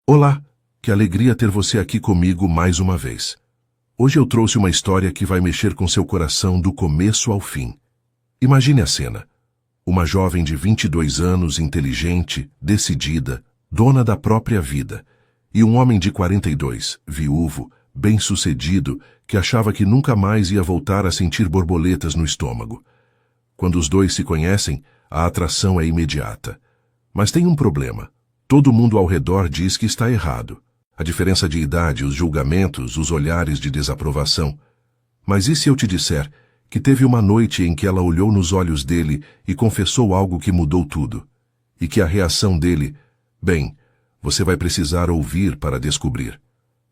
Olá, que alegria ter você aqui comigo mais uma vez. Hoje eu trouxe uma história que vai mexer com seu coração do começo ao fim. Imagine a cena. Uma jovem de 22 anos, inteligente, decidida, dona da própria vida, e um homem de 42, viúvo, bem-sucedido, que achava que nunca mais ia voltar a sentir borboletas no estômago. Quando os dois se conhecem, a atração é imediata. Mas tem um problema. Todo mundo ao redor diz que está errado. A diferença de idade, os julgamentos, os olhares de desaprovação. Mas e se eu te disser que teve uma noite em que ela olhou nos olhos dele e confessou algo que mudou tudo? E que a reação dele, bem, você vai precisar ouvir para descobrir.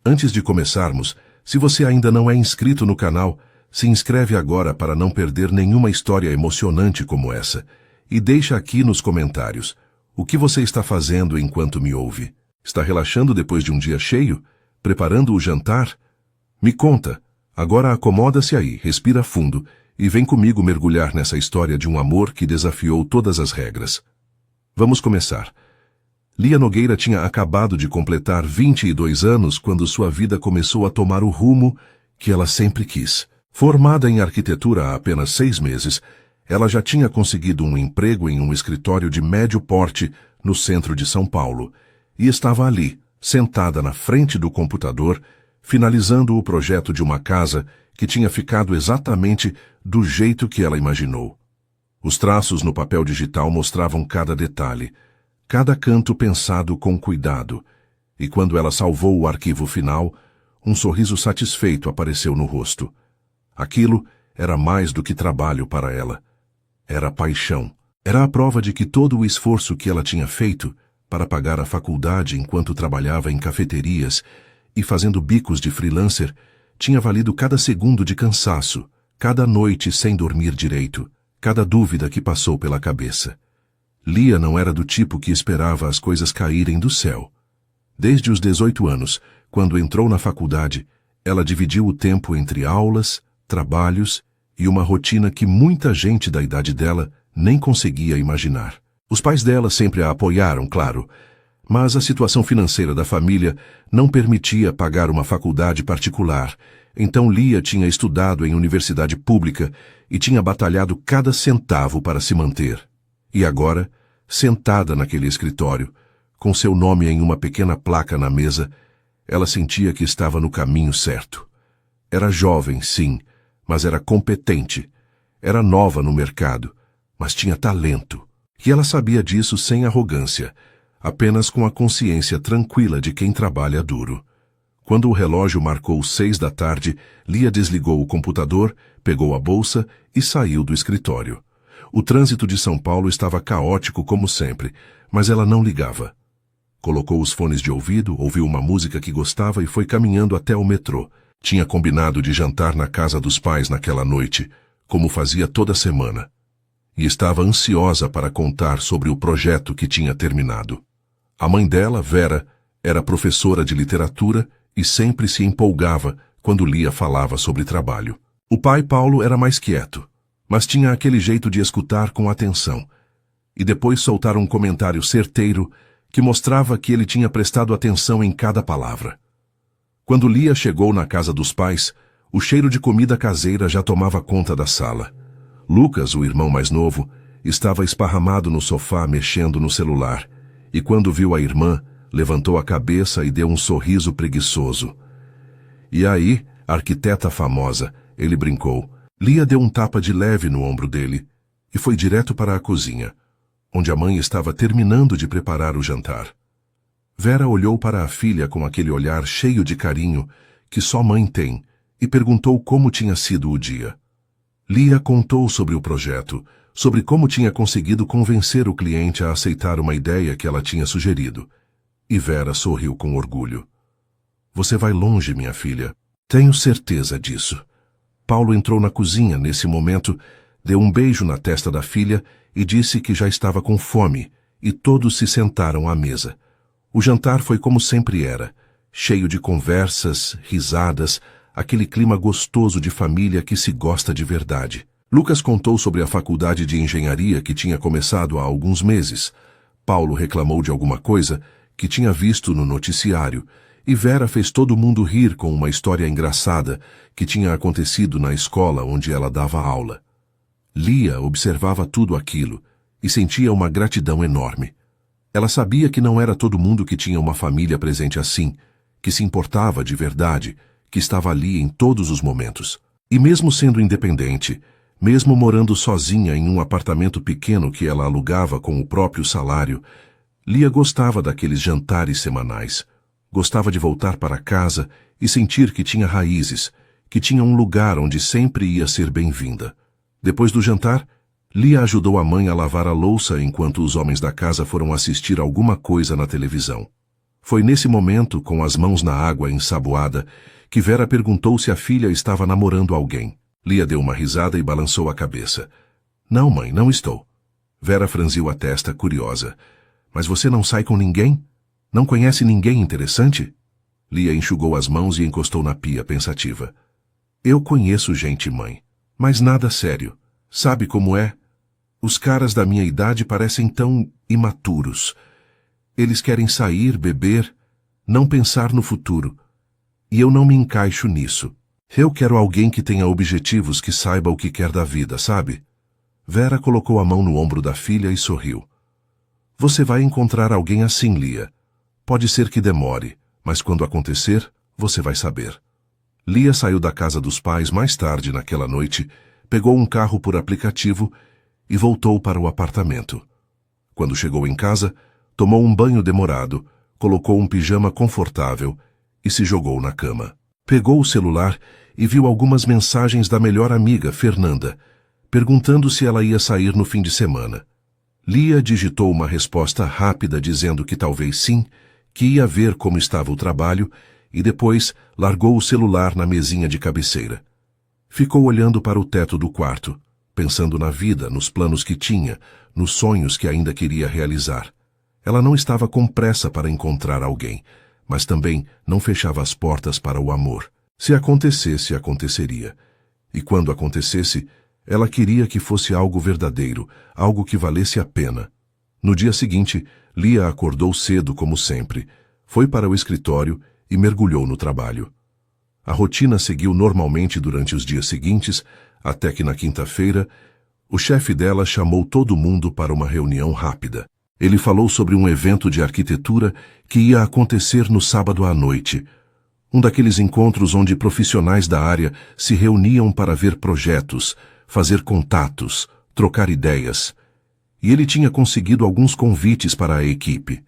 Antes de começarmos, se você ainda não é inscrito no canal, se inscreve agora para não perder nenhuma história emocionante como essa. E deixa aqui nos comentários. O que você está fazendo enquanto me ouve? Está relaxando depois de um dia cheio? Preparando o jantar? Me conta. Agora acomoda-se aí, respira fundo e vem comigo mergulhar nessa história de um amor que desafiou todas as regras. Vamos começar. Lia Nogueira tinha acabado de completar 22 anos quando sua vida começou a tomar o rumo que ela sempre quis. Formada em arquitetura há apenas 6 meses, ela já tinha conseguido um emprego em um escritório de médio porte no centro de São Paulo e estava ali, sentada na frente do computador, finalizando o projeto de uma casa que tinha ficado exatamente do jeito que ela imaginou. Os traços no papel digital mostravam cada detalhe, cada canto pensado com cuidado, e quando ela salvou o arquivo final, um sorriso satisfeito apareceu no rosto. Aquilo era mais do que trabalho para ela. Era paixão. Era a prova de que todo o esforço que ela tinha feito para pagar a faculdade enquanto trabalhava em cafeterias e fazendo bicos de freelancer tinha valido cada segundo de cansaço, cada noite sem dormir direito, cada dúvida que passou pela cabeça. Lia não era do tipo que esperava as coisas caírem do céu. Desde os 18 anos, quando entrou na faculdade, ela dividiu o tempo entre aulas, trabalhos e uma rotina que muita gente da idade dela nem conseguia imaginar. Os pais dela sempre a apoiaram, claro, mas a situação financeira da família não permitia pagar uma faculdade particular, então Lia tinha estudado em universidade pública e tinha batalhado cada centavo para se manter. E agora, sentada naquele escritório, com seu nome em uma pequena placa na mesa, ela sentia que estava no caminho certo. Era jovem, sim, mas era competente. Era nova no mercado, mas tinha talento. E ela sabia disso sem arrogância, apenas com a consciência tranquila de quem trabalha duro. Quando o relógio marcou 6 da tarde, Lia desligou o computador, pegou a bolsa e saiu do escritório. O trânsito de São Paulo estava caótico como sempre, mas ela não ligava. Colocou os fones de ouvido, ouviu uma música que gostava e foi caminhando até o metrô. Tinha combinado de jantar na casa dos pais naquela noite, como fazia toda semana. E estava ansiosa para contar sobre o projeto que tinha terminado. A mãe dela, Vera, era professora de literatura e sempre se empolgava quando Lia falava sobre trabalho. O pai, Paulo, era mais quieto, mas tinha aquele jeito de escutar com atenção, e depois soltar um comentário certeiro que mostrava que ele tinha prestado atenção em cada palavra. Quando Lia chegou na casa dos pais, o cheiro de comida caseira já tomava conta da sala. Lucas, o irmão mais novo, estava esparramado no sofá mexendo no celular, e quando viu a irmã, levantou a cabeça e deu um sorriso preguiçoso. E aí, arquiteta famosa, ele brincou. Lia deu um tapa de leve no ombro dele e foi direto para a cozinha, onde a mãe estava terminando de preparar o jantar. Vera olhou para a filha com aquele olhar cheio de carinho que só mãe tem e perguntou como tinha sido o dia. Lia contou sobre o projeto, sobre como tinha conseguido convencer o cliente a aceitar uma ideia que ela tinha sugerido. E Vera sorriu com orgulho. Você vai longe, minha filha. Tenho certeza disso. Paulo entrou na cozinha nesse momento, deu um beijo na testa da filha e disse que já estava com fome, e todos se sentaram à mesa. O jantar foi como sempre era, cheio de conversas, risadas, aquele clima gostoso de família que se gosta de verdade. Lucas contou sobre a faculdade de engenharia que tinha começado há alguns meses. Paulo reclamou de alguma coisa que tinha visto no noticiário, e Vera fez todo mundo rir com uma história engraçada que tinha acontecido na escola onde ela dava aula. Lia observava tudo aquilo e sentia uma gratidão enorme. Ela sabia que não era todo mundo que tinha uma família presente assim, que se importava de verdade, que estava ali em todos os momentos. E mesmo sendo independente, mesmo morando sozinha em um apartamento pequeno que ela alugava com o próprio salário, Lia gostava daqueles jantares semanais. Gostava de voltar para casa e sentir que tinha raízes, que tinha um lugar onde sempre ia ser bem-vinda. Depois do jantar, Lia ajudou a mãe a lavar a louça enquanto os homens da casa foram assistir alguma coisa na televisão. Foi nesse momento, com as mãos na água ensaboada, que Vera perguntou se a filha estava namorando alguém. Lia deu uma risada e balançou a cabeça. Não, mãe, não estou. Vera franziu a testa, curiosa. Mas você não sai com ninguém? Não conhece ninguém interessante? Lia enxugou as mãos e encostou na pia, pensativa. Eu conheço gente, mãe, mas nada sério. Sabe como é? Os caras da minha idade parecem tão imaturos. Eles querem sair, beber, não pensar no futuro. E eu não me encaixo nisso. Eu quero alguém que tenha objetivos, que saiba o que quer da vida, sabe? Vera colocou a mão no ombro da filha e sorriu. Você vai encontrar alguém assim, Lia. Pode ser que demore, mas quando acontecer, você vai saber. Lia saiu da casa dos pais mais tarde naquela noite, pegou um carro por aplicativo e voltou para o apartamento. Quando chegou em casa, tomou um banho demorado, colocou um pijama confortável e se jogou na cama. Pegou o celular e viu algumas mensagens da melhor amiga, Fernanda, perguntando se ela ia sair no fim de semana. Lia digitou uma resposta rápida dizendo que talvez sim, que ia ver como estava o trabalho e depois largou o celular na mesinha de cabeceira. Ficou olhando para o teto do quarto, pensando na vida, nos planos que tinha, nos sonhos que ainda queria realizar. Ela não estava com pressa para encontrar alguém, mas também não fechava as portas para o amor. Se acontecesse, aconteceria. E quando acontecesse, ela queria que fosse algo verdadeiro, algo que valesse a pena. No dia seguinte, Lia acordou cedo como sempre, foi para o escritório e mergulhou no trabalho. A rotina seguiu normalmente durante os dias seguintes, até que na quinta-feira, o chefe dela chamou todo mundo para uma reunião rápida. Ele falou sobre um evento de arquitetura que ia acontecer no sábado à noite, um daqueles encontros onde profissionais da área se reuniam para ver projetos, fazer contatos, trocar ideias. E ele tinha conseguido alguns convites para a equipe.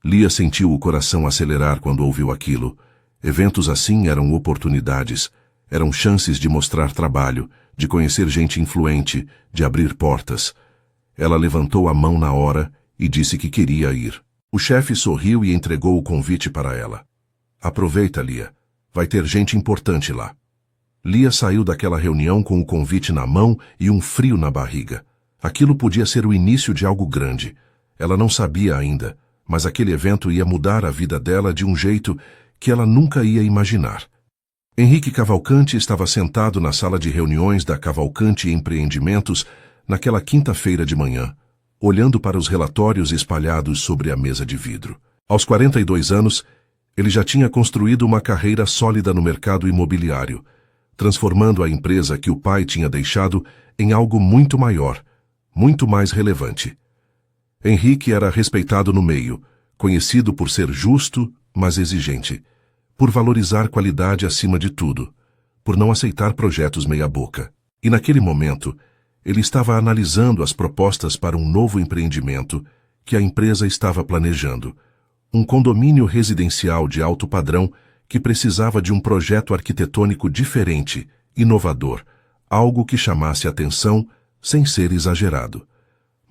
Lia sentiu o coração acelerar quando ouviu aquilo. Eventos assim eram oportunidades, eram chances de mostrar trabalho, de conhecer gente influente, de abrir portas. Ela levantou a mão na hora e disse que queria ir. O chefe sorriu e entregou o convite para ela. Aproveita, Lia. Vai ter gente importante lá. Lia saiu daquela reunião com o convite na mão e um frio na barriga. Aquilo podia ser o início de algo grande. Ela não sabia ainda, mas aquele evento ia mudar a vida dela de um jeito que ela nunca ia imaginar. Henrique Cavalcante estava sentado na sala de reuniões da Cavalcante Empreendimentos naquela quinta-feira de manhã, olhando para os relatórios espalhados sobre a mesa de vidro. Aos 42 anos, ele já tinha construído uma carreira sólida no mercado imobiliário, transformando a empresa que o pai tinha deixado em algo muito maior, muito mais relevante. Henrique era respeitado no meio, conhecido por ser justo, mas exigente, por valorizar qualidade acima de tudo, por não aceitar projetos meia-boca. E naquele momento, ele estava analisando as propostas para um novo empreendimento que a empresa estava planejando, um condomínio residencial de alto padrão que precisava de um projeto arquitetônico diferente, inovador, algo que chamasse atenção sem ser exagerado.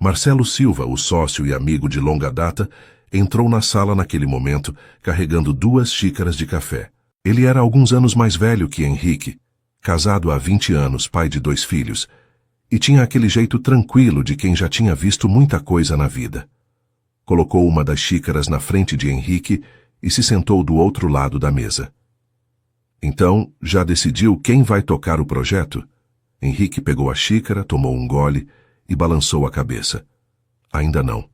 Marcelo Silva, o sócio e amigo de longa data, entrou na sala naquele momento, carregando 2 xícaras de café. Ele era alguns anos mais velho que Henrique, casado há 20 anos, pai de 2 filhos, e tinha aquele jeito tranquilo de quem já tinha visto muita coisa na vida. Colocou uma das xícaras na frente de Henrique e se sentou do outro lado da mesa. Então, já decidiu quem vai tocar o projeto? Henrique pegou a xícara, tomou um gole e balançou a cabeça. Ainda não.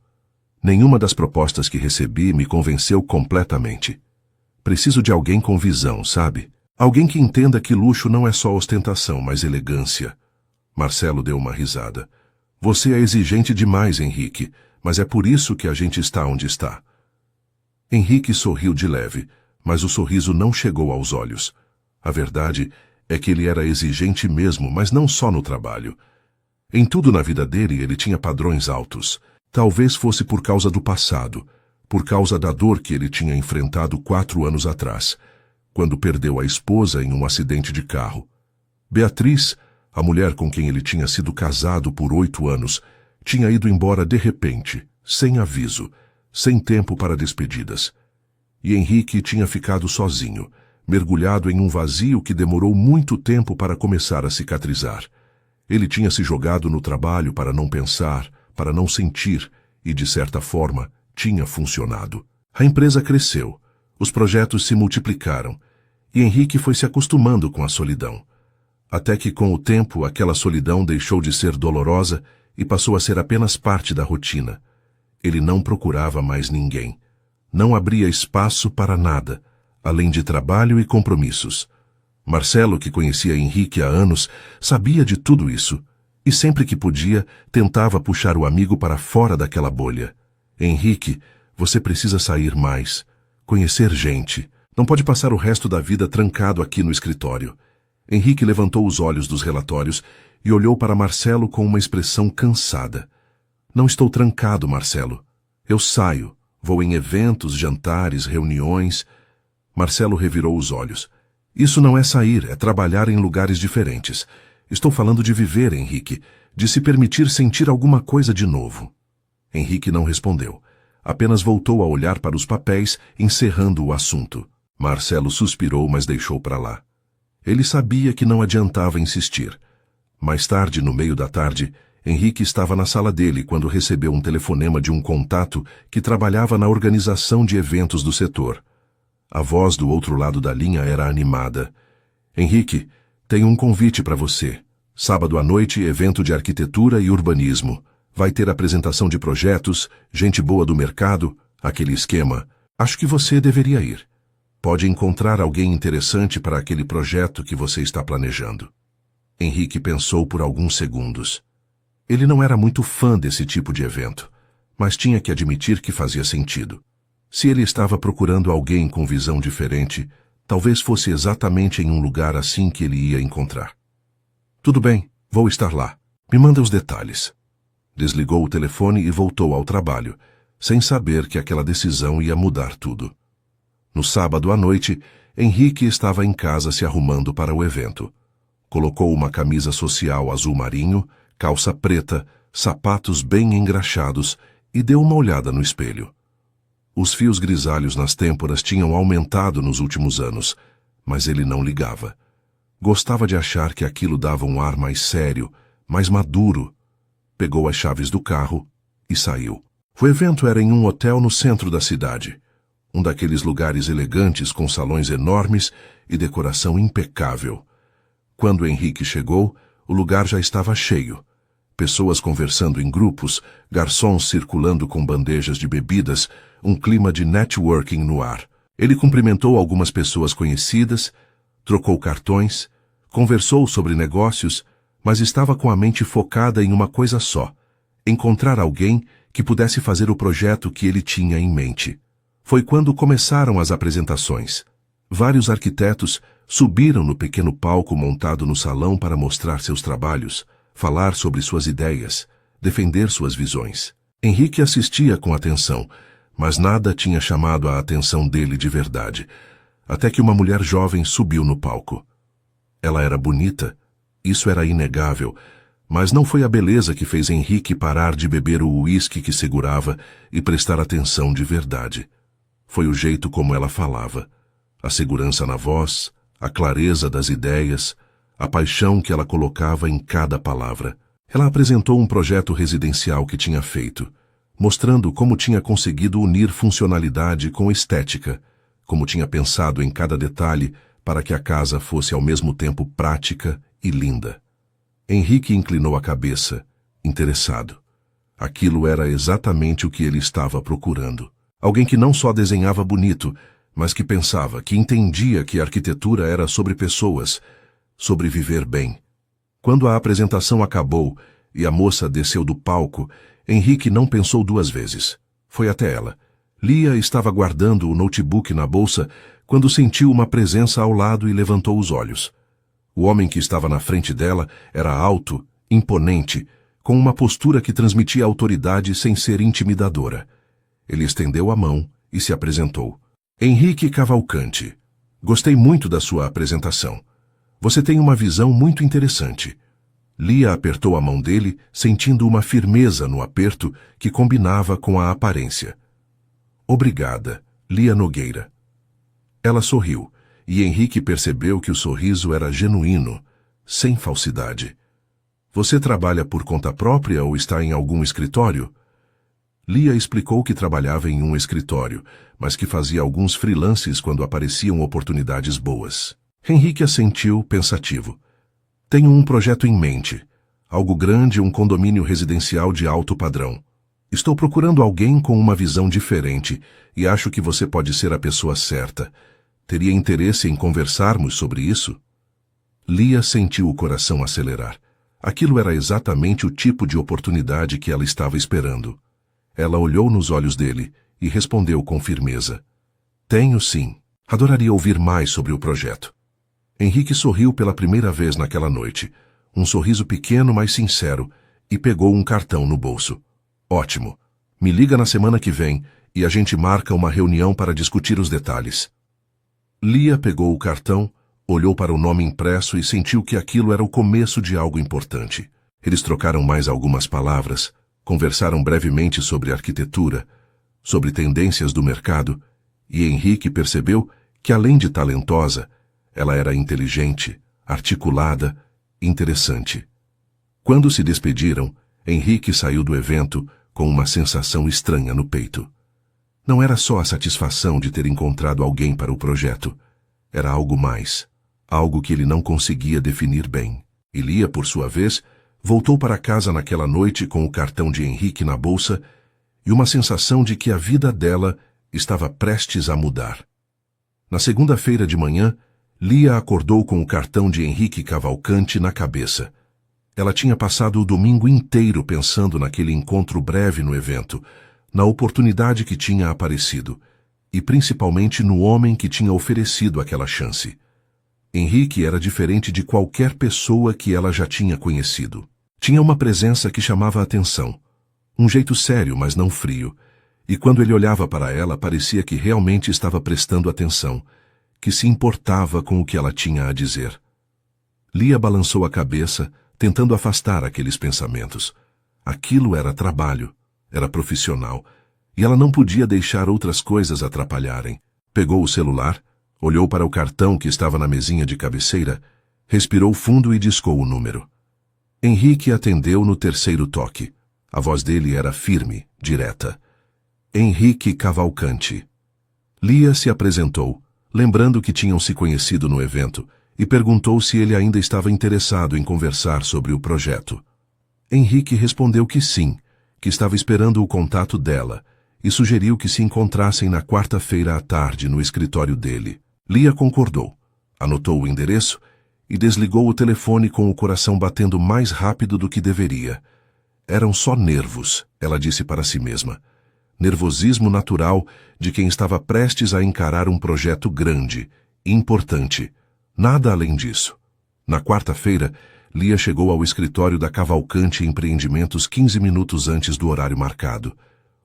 Nenhuma das propostas que recebi me convenceu completamente. Preciso de alguém com visão, sabe? Alguém que entenda que luxo não é só ostentação, mas elegância. Marcelo deu uma risada. Você é exigente demais, Henrique, mas é por isso que a gente está onde está. Henrique sorriu de leve, mas o sorriso não chegou aos olhos. A verdade é que ele era exigente mesmo, mas não só no trabalho. Em tudo na vida dele, ele tinha padrões altos. Talvez fosse por causa do passado, por causa da dor que ele tinha enfrentado 4 anos atrás, quando perdeu a esposa em um acidente de carro. Beatriz, a mulher com quem ele tinha sido casado por 8 anos, tinha ido embora de repente, sem aviso, sem tempo para despedidas. E Henrique tinha ficado sozinho, mergulhado em um vazio que demorou muito tempo para começar a cicatrizar. Ele tinha se jogado no trabalho para não pensar, para não sentir, e de certa forma, tinha funcionado. A empresa cresceu, os projetos se multiplicaram, e Henrique foi se acostumando com a solidão. Até que, com o tempo, aquela solidão deixou de ser dolorosa e passou a ser apenas parte da rotina. Ele não procurava mais ninguém. Não abria espaço para nada, além de trabalho e compromissos. Marcelo, que conhecia Henrique há anos, sabia de tudo isso, e sempre que podia, tentava puxar o amigo para fora daquela bolha. Henrique, você precisa sair mais, conhecer gente. Não pode passar o resto da vida trancado aqui no escritório. Henrique levantou os olhos dos relatórios e olhou para Marcelo com uma expressão cansada. Não estou trancado, Marcelo. Eu saio, vou em eventos, jantares, reuniões. Marcelo revirou os olhos. Isso não é sair, é trabalhar em lugares diferentes. Estou falando de viver, Henrique, de se permitir sentir alguma coisa de novo. Henrique não respondeu. Apenas voltou a olhar para os papéis, encerrando o assunto. Marcelo suspirou, mas deixou para lá. Ele sabia que não adiantava insistir. Mais tarde, no meio da tarde, Henrique estava na sala dele quando recebeu um telefonema de um contato que trabalhava na organização de eventos do setor. A voz do outro lado da linha era animada. Henrique, tenho um convite para você. Sábado à noite, evento de arquitetura e urbanismo. Vai ter apresentação de projetos, gente boa do mercado, aquele esquema. Acho que você deveria ir. Pode encontrar alguém interessante para aquele projeto que você está planejando. Henrique pensou por alguns segundos. Ele não era muito fã desse tipo de evento, mas tinha que admitir que fazia sentido. Se ele estava procurando alguém com visão diferente, talvez fosse exatamente em um lugar assim que ele ia encontrar. Tudo bem, vou estar lá. Me manda os detalhes. Desligou o telefone e voltou ao trabalho, sem saber que aquela decisão ia mudar tudo. No sábado à noite, Henrique estava em casa se arrumando para o evento. Colocou uma camisa social azul marinho, calça preta, sapatos bem engraxados e deu uma olhada no espelho. Os fios grisalhos nas têmporas tinham aumentado nos últimos anos, mas ele não ligava. Gostava de achar que aquilo dava um ar mais sério, mais maduro. Pegou as chaves do carro e saiu. O evento era em um hotel no centro da cidade. Um daqueles lugares elegantes com salões enormes e decoração impecável. Quando Henrique chegou, o lugar já estava cheio. Pessoas conversando em grupos, garçons circulando com bandejas de bebidas, um clima de networking no ar. Ele cumprimentou algumas pessoas conhecidas, trocou cartões, conversou sobre negócios, mas estava com a mente focada em uma coisa só: encontrar alguém que pudesse fazer o projeto que ele tinha em mente. Foi quando começaram as apresentações. Vários arquitetos subiram no pequeno palco montado no salão para mostrar seus trabalhos, falar sobre suas ideias, defender suas visões. Henrique assistia com atenção, mas nada tinha chamado a atenção dele de verdade, até que uma mulher jovem subiu no palco. Ela era bonita, isso era inegável, mas não foi a beleza que fez Henrique parar de beber o uísque que segurava e prestar atenção de verdade. Foi o jeito como ela falava, a segurança na voz, a clareza das ideias, a paixão que ela colocava em cada palavra. Ela apresentou um projeto residencial que tinha feito, mostrando como tinha conseguido unir funcionalidade com estética, como tinha pensado em cada detalhe para que a casa fosse ao mesmo tempo prática e linda. Henrique inclinou a cabeça, interessado. Aquilo era exatamente o que ele estava procurando. Alguém que não só desenhava bonito, mas que pensava, que entendia que a arquitetura era sobre pessoas, sobre viver bem. Quando a apresentação acabou e a moça desceu do palco, Henrique não pensou duas vezes. Foi até ela. Lia estava guardando o notebook na bolsa quando sentiu uma presença ao lado e levantou os olhos. O homem que estava na frente dela era alto, imponente, com uma postura que transmitia autoridade sem ser intimidadora. Ele estendeu a mão e se apresentou. Henrique Cavalcante, gostei muito da sua apresentação. Você tem uma visão muito interessante. Lia apertou a mão dele, sentindo uma firmeza no aperto que combinava com a aparência. Obrigada, Lia Nogueira. Ela sorriu, e Henrique percebeu que o sorriso era genuíno, sem falsidade. Você trabalha por conta própria ou está em algum escritório? Lia explicou que trabalhava em um escritório, mas que fazia alguns freelances quando apareciam oportunidades boas. Henrique assentiu, pensativo. Tenho um projeto em mente. Algo grande, um condomínio residencial de alto padrão. Estou procurando alguém com uma visão diferente e acho que você pode ser a pessoa certa. Teria interesse em conversarmos sobre isso? Lia sentiu o coração acelerar. Aquilo era exatamente o tipo de oportunidade que ela estava esperando. Ela olhou nos olhos dele e respondeu com firmeza. Tenho sim. Adoraria ouvir mais sobre o projeto. Henrique sorriu pela primeira vez naquela noite. Um sorriso pequeno, mas sincero, e pegou um cartão no bolso. Ótimo. Me liga na semana que vem e a gente marca uma reunião para discutir os detalhes. Lia pegou o cartão, olhou para o nome impresso e sentiu que aquilo era o começo de algo importante. Eles trocaram mais algumas palavras, conversaram brevemente sobre arquitetura, sobre tendências do mercado, e Henrique percebeu que, além de talentosa, ela era inteligente, articulada, interessante. Quando se despediram, Henrique saiu do evento com uma sensação estranha no peito. Não era só a satisfação de ter encontrado alguém para o projeto. Era algo mais, algo que ele não conseguia definir bem. E Lia, por sua vez, voltou para casa naquela noite com o cartão de Henrique na bolsa e uma sensação de que a vida dela estava prestes a mudar. Na segunda-feira de manhã, Lia acordou com o cartão de Henrique Cavalcante na cabeça. Ela tinha passado o domingo inteiro pensando naquele encontro breve no evento, na oportunidade que tinha aparecido, e principalmente no homem que tinha oferecido aquela chance. Henrique era diferente de qualquer pessoa que ela já tinha conhecido. Tinha uma presença que chamava a atenção, um jeito sério, mas não frio, e quando ele olhava para ela parecia que realmente estava prestando atenção, que se importava com o que ela tinha a dizer. Lia balançou a cabeça, tentando afastar aqueles pensamentos. Aquilo era trabalho, era profissional, e ela não podia deixar outras coisas atrapalharem. Pegou o celular, olhou para o cartão que estava na mesinha de cabeceira, respirou fundo e discou o número. Henrique atendeu no terceiro toque. A voz dele era firme, direta. Henrique Cavalcante. Lia se apresentou, lembrando que tinham se conhecido no evento, e perguntou se ele ainda estava interessado em conversar sobre o projeto. Henrique respondeu que sim, que estava esperando o contato dela, e sugeriu que se encontrassem na quarta-feira à tarde no escritório dele. Lia concordou, anotou o endereço e desligou o telefone com o coração batendo mais rápido do que deveria. Eram só nervos, ela disse para si mesma. Nervosismo natural de quem estava prestes a encarar um projeto grande, importante. Nada além disso. Na quarta-feira, Lia chegou ao escritório da Cavalcante Empreendimentos 15 minutos antes do horário marcado.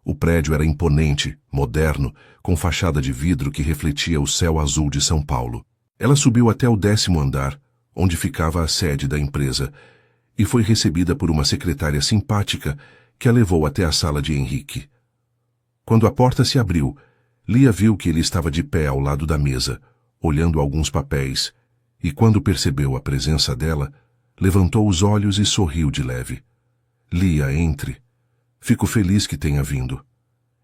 O prédio era imponente, moderno, com fachada de vidro que refletia o céu azul de São Paulo. Ela subiu até o 10º andar, onde ficava a sede da empresa, e foi recebida por uma secretária simpática que a levou até a sala de Henrique. Quando a porta se abriu, Lia viu que ele estava de pé ao lado da mesa, olhando alguns papéis, e quando percebeu a presença dela, levantou os olhos e sorriu de leve. Lia, entre. Fico feliz que tenha vindo.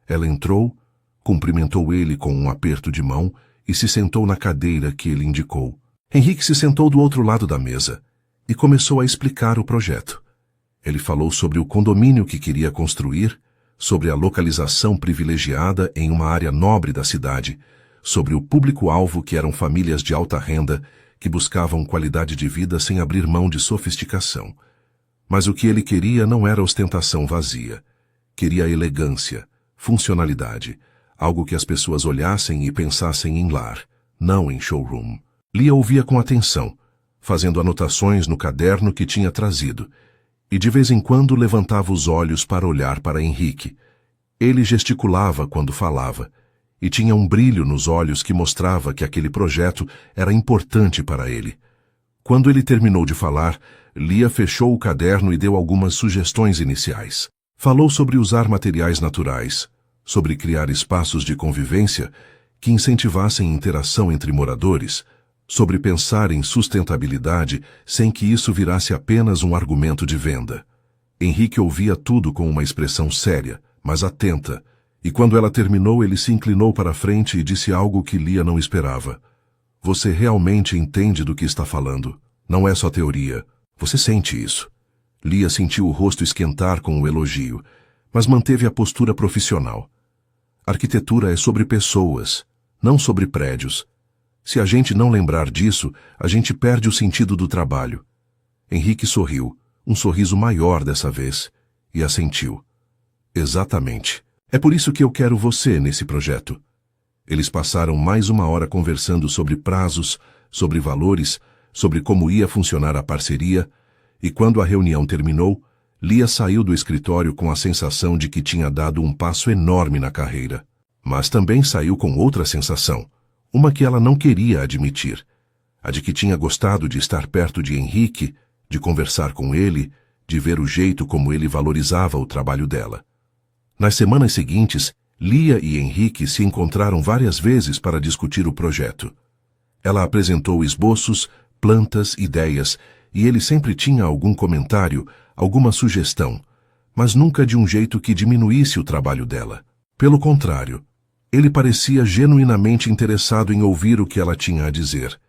Ela entrou, cumprimentou ele com um aperto de mão e se sentou na cadeira que ele indicou. Henrique se sentou do outro lado da mesa e começou a explicar o projeto. Ele falou sobre o condomínio que queria construir, sobre a localização privilegiada em uma área nobre da cidade, sobre o público-alvo que eram famílias de alta renda que buscavam qualidade de vida sem abrir mão de sofisticação. Mas o que ele queria não era ostentação vazia. Queria elegância, funcionalidade, algo que as pessoas olhassem e pensassem em lar, não em showroom. Lia ouvia com atenção, fazendo anotações no caderno que tinha trazido, e de vez em quando levantava os olhos para olhar para Henrique. Ele gesticulava quando falava, e tinha um brilho nos olhos que mostrava que aquele projeto era importante para ele. Quando ele terminou de falar, Lia fechou o caderno e deu algumas sugestões iniciais. Falou sobre usar materiais naturais, sobre criar espaços de convivência que incentivassem interação entre moradores, sobre pensar em sustentabilidade sem que isso virasse apenas um argumento de venda. Henrique ouvia tudo com uma expressão séria, mas atenta, e quando ela terminou ele se inclinou para a frente e disse algo que Lia não esperava. Você realmente entende do que está falando. Não é só teoria. Você sente isso. Lia sentiu o rosto esquentar com o elogio, mas manteve a postura profissional. Arquitetura é sobre pessoas, não sobre prédios. Se a gente não lembrar disso, a gente perde o sentido do trabalho. Henrique sorriu, um sorriso maior dessa vez, e assentiu. Exatamente. É por isso que eu quero você nesse projeto. Eles passaram mais uma hora conversando sobre prazos, sobre valores, sobre como ia funcionar a parceria, e quando a reunião terminou, Lia saiu do escritório com a sensação de que tinha dado um passo enorme na carreira. Mas também saiu com outra sensação, uma que ela não queria admitir, a de que tinha gostado de estar perto de Henrique, de conversar com ele, de ver o jeito como ele valorizava o trabalho dela. Nas semanas seguintes, Lia e Henrique se encontraram várias vezes para discutir o projeto. Ela apresentou esboços, plantas, ideias, e ele sempre tinha algum comentário, alguma sugestão, mas nunca de um jeito que diminuísse o trabalho dela. Pelo contrário, ele parecia genuinamente interessado em ouvir o que ela tinha a dizer.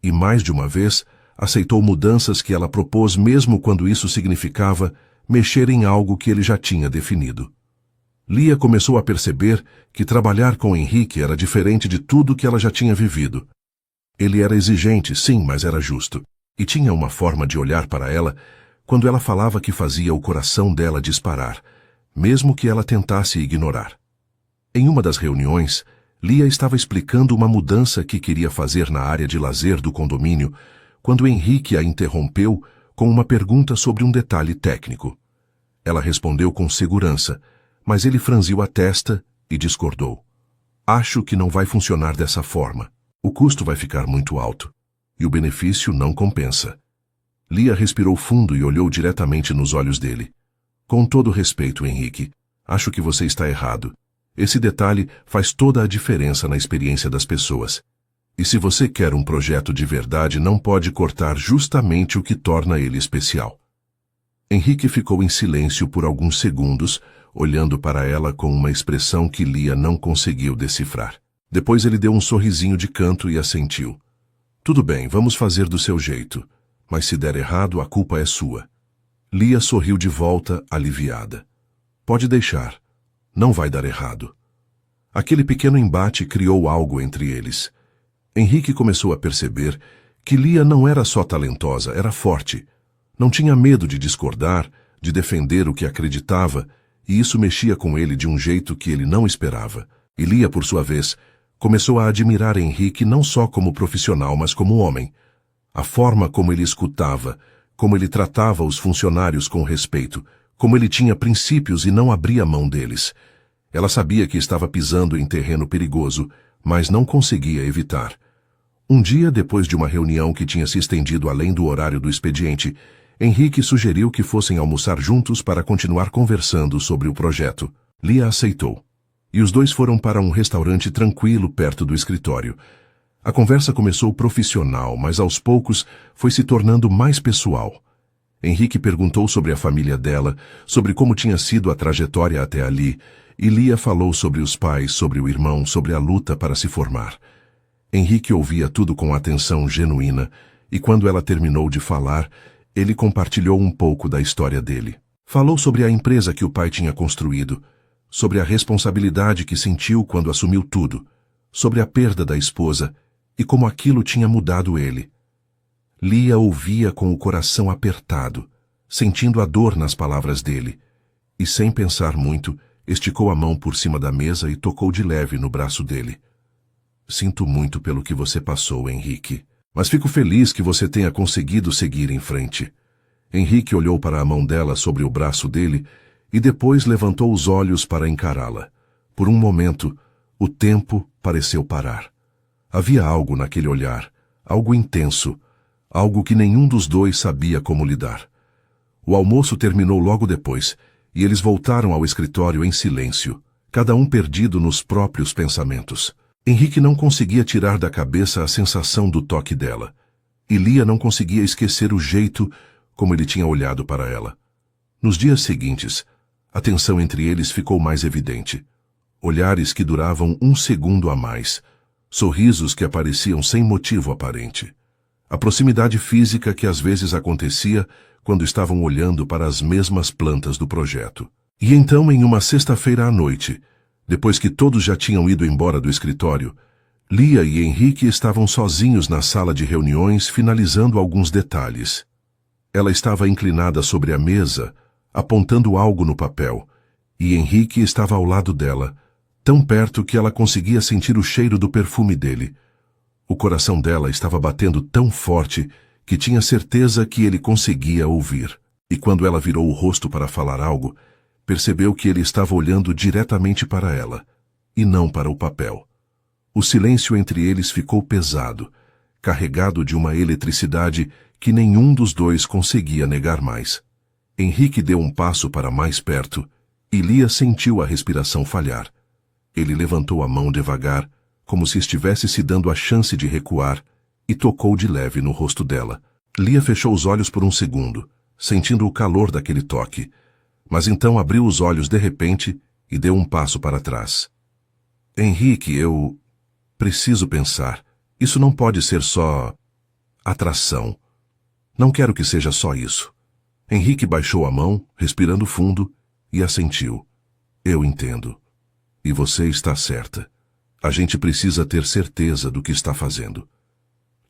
E mais de uma vez, aceitou mudanças que ela propôs mesmo quando isso significava mexer em algo que ele já tinha definido. Lia começou a perceber que trabalhar com Henrique era diferente de tudo que ela já tinha vivido. Ele era exigente, sim, mas era justo. E tinha uma forma de olhar para ela quando ela falava que fazia o coração dela disparar, mesmo que ela tentasse ignorar. Em uma das reuniões, Lia estava explicando uma mudança que queria fazer na área de lazer do condomínio, quando Henrique a interrompeu com uma pergunta sobre um detalhe técnico. Ela respondeu com segurança, mas ele franziu a testa e discordou. Acho que não vai funcionar dessa forma. O custo vai ficar muito alto. E o benefício não compensa. Lia respirou fundo e olhou diretamente nos olhos dele. Com todo respeito, Henrique, acho que você está errado. Esse detalhe faz toda a diferença na experiência das pessoas. E se você quer um projeto de verdade, não pode cortar justamente o que torna ele especial. Henrique ficou em silêncio por alguns segundos, olhando para ela com uma expressão que Lia não conseguiu decifrar. Depois ele deu um sorrisinho de canto e assentiu. Tudo bem, vamos fazer do seu jeito, mas se der errado, a culpa é sua. Lia sorriu de volta, aliviada. Pode deixar. Não vai dar errado. Aquele pequeno embate criou algo entre eles. Henrique começou a perceber que Lia não era só talentosa, era forte. Não tinha medo de discordar, de defender o que acreditava, e isso mexia com ele de um jeito que ele não esperava. E Lia, por sua vez, começou a admirar Henrique não só como profissional, mas como homem. A forma como ele escutava, como ele tratava os funcionários com respeito, como ele tinha princípios e não abria mão deles. Ela sabia que estava pisando em terreno perigoso, mas não conseguia evitar. Um dia, depois de uma reunião que tinha se estendido além do horário do expediente, Henrique sugeriu que fossem almoçar juntos para continuar conversando sobre o projeto. Lia aceitou. E os dois foram para um restaurante tranquilo perto do escritório. A conversa começou profissional, mas aos poucos foi se tornando mais pessoal. Henrique perguntou sobre a família dela, sobre como tinha sido a trajetória até ali, e Lia falou sobre os pais, sobre o irmão, sobre a luta para se formar. Henrique ouvia tudo com atenção genuína, e quando ela terminou de falar, Ele compartilhou um pouco da história dele. Falou sobre a empresa que o pai tinha construído, sobre a responsabilidade que sentiu quando assumiu tudo, sobre a perda da esposa e como aquilo tinha mudado ele. Lia ouvia com o coração apertado, sentindo a dor nas palavras dele, e sem pensar muito, esticou a mão por cima da mesa e tocou de leve no braço dele. Sinto muito pelo que você passou, Henrique, mas fico feliz que você tenha conseguido seguir em frente. Henrique olhou para a mão dela sobre o braço dele e depois levantou os olhos para encará-la. Por um momento, o tempo pareceu parar. Havia algo naquele olhar, algo intenso, algo que nenhum dos dois sabia como lidar. O almoço terminou logo depois, e eles voltaram ao escritório em silêncio, cada um perdido nos próprios pensamentos. Henrique não conseguia tirar da cabeça a sensação do toque dela, e Lia não conseguia esquecer o jeito como ele tinha olhado para ela. Nos dias seguintes, a tensão entre eles ficou mais evidente. Olhares que duravam um segundo a mais, sorrisos que apareciam sem motivo aparente. A proximidade física que às vezes acontecia quando estavam olhando para as mesmas plantas do projeto. E então, em uma sexta-feira à noite, depois que todos já tinham ido embora do escritório, Lia e Henrique estavam sozinhos na sala de reuniões finalizando alguns detalhes. Ela estava inclinada sobre a mesa, apontando algo no papel, e Henrique estava ao lado dela, tão perto que ela conseguia sentir o cheiro do perfume dele. O coração dela estava batendo tão forte que tinha certeza que ele conseguia ouvir. E quando ela virou o rosto para falar algo, percebeu que ele estava olhando diretamente para ela, e não para o papel. O silêncio entre eles ficou pesado, carregado de uma eletricidade que nenhum dos dois conseguia negar mais. Henrique deu um passo para mais perto, e Lia sentiu a respiração falhar. Ele levantou a mão devagar, como se estivesse se dando a chance de recuar, e tocou de leve no rosto dela. Lia fechou os olhos por um segundo, sentindo o calor daquele toque, mas então abriu os olhos de repente e deu um passo para trás. Henrique, eu preciso pensar. Isso não pode ser só atração. Não quero que seja só isso. Henrique baixou a mão, respirando fundo, e assentiu. Eu entendo. E você está certa. A gente precisa ter certeza do que está fazendo.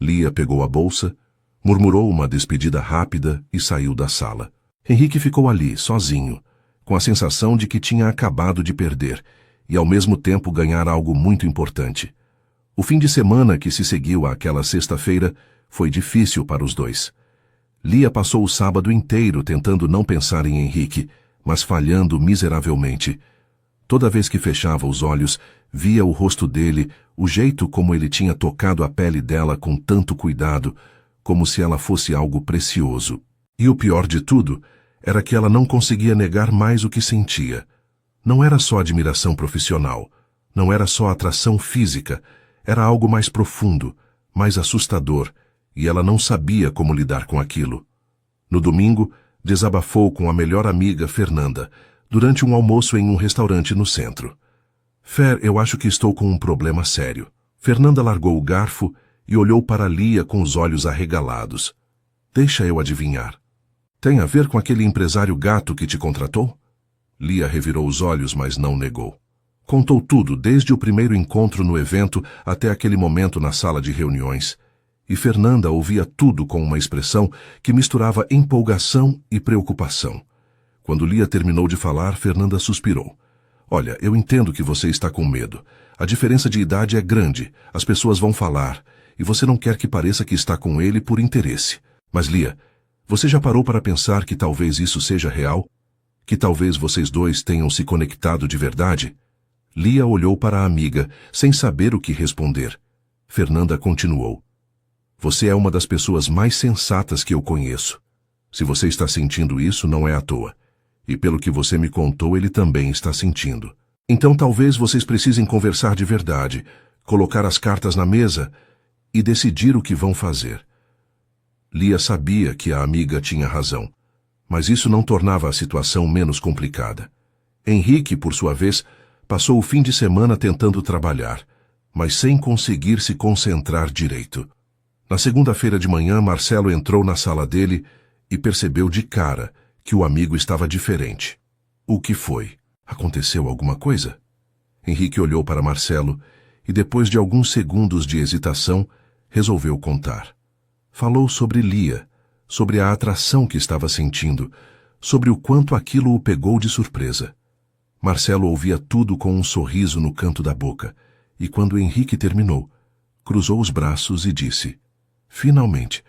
Lia pegou a bolsa, murmurou uma despedida rápida e saiu da sala. Henrique ficou ali, sozinho, com a sensação de que tinha acabado de perder e ao mesmo tempo ganhar algo muito importante. O fim de semana que se seguiu àquela sexta-feira foi difícil para os dois. Lia passou o sábado inteiro tentando não pensar em Henrique, mas falhando miseravelmente. Toda vez que fechava os olhos, via o rosto dele, o jeito como ele tinha tocado a pele dela com tanto cuidado, como se ela fosse algo precioso. E o pior de tudo era que ela não conseguia negar mais o que sentia. Não era só admiração profissional, não era só atração física, era algo mais profundo, mais assustador, e ela não sabia como lidar com aquilo. No domingo, desabafou com a melhor amiga, Fernanda, durante um almoço em um restaurante no centro. Fer, eu acho que estou com um problema sério. Fernanda largou o garfo e olhou para Lia com os olhos arregalados. Deixa eu adivinhar. Tem a ver com aquele empresário gato que te contratou? Lia revirou os olhos, mas não negou. Contou tudo, desde o primeiro encontro no evento até aquele momento na sala de reuniões. E Fernanda ouvia tudo com uma expressão que misturava empolgação e preocupação. Quando Lia terminou de falar, Fernanda suspirou. Olha, eu entendo que você está com medo. A diferença de idade é grande, as pessoas vão falar, e você não quer que pareça que está com ele por interesse. Mas, Lia, você já parou para pensar que talvez isso seja real? Que talvez vocês dois tenham se conectado de verdade? Lia olhou para a amiga, sem saber o que responder. Fernanda continuou. Você é uma das pessoas mais sensatas que eu conheço. Se você está sentindo isso, não é à toa. E pelo que você me contou, ele também está sentindo. Então talvez vocês precisem conversar de verdade, colocar as cartas na mesa e decidir o que vão fazer. Lia sabia que a amiga tinha razão, mas isso não tornava a situação menos complicada. Henrique, por sua vez, passou o fim de semana tentando trabalhar, mas sem conseguir se concentrar direito. Na segunda-feira de manhã, Marcelo entrou na sala dele e percebeu de cara que o amigo estava diferente. O que foi? Aconteceu alguma coisa? Henrique olhou para Marcelo e, depois de alguns segundos de hesitação, resolveu contar. Falou sobre Lia, sobre a atração que estava sentindo, sobre o quanto aquilo o pegou de surpresa. Marcelo ouvia tudo com um sorriso no canto da boca, e quando Henrique terminou, cruzou os braços e disse: "Finalmente,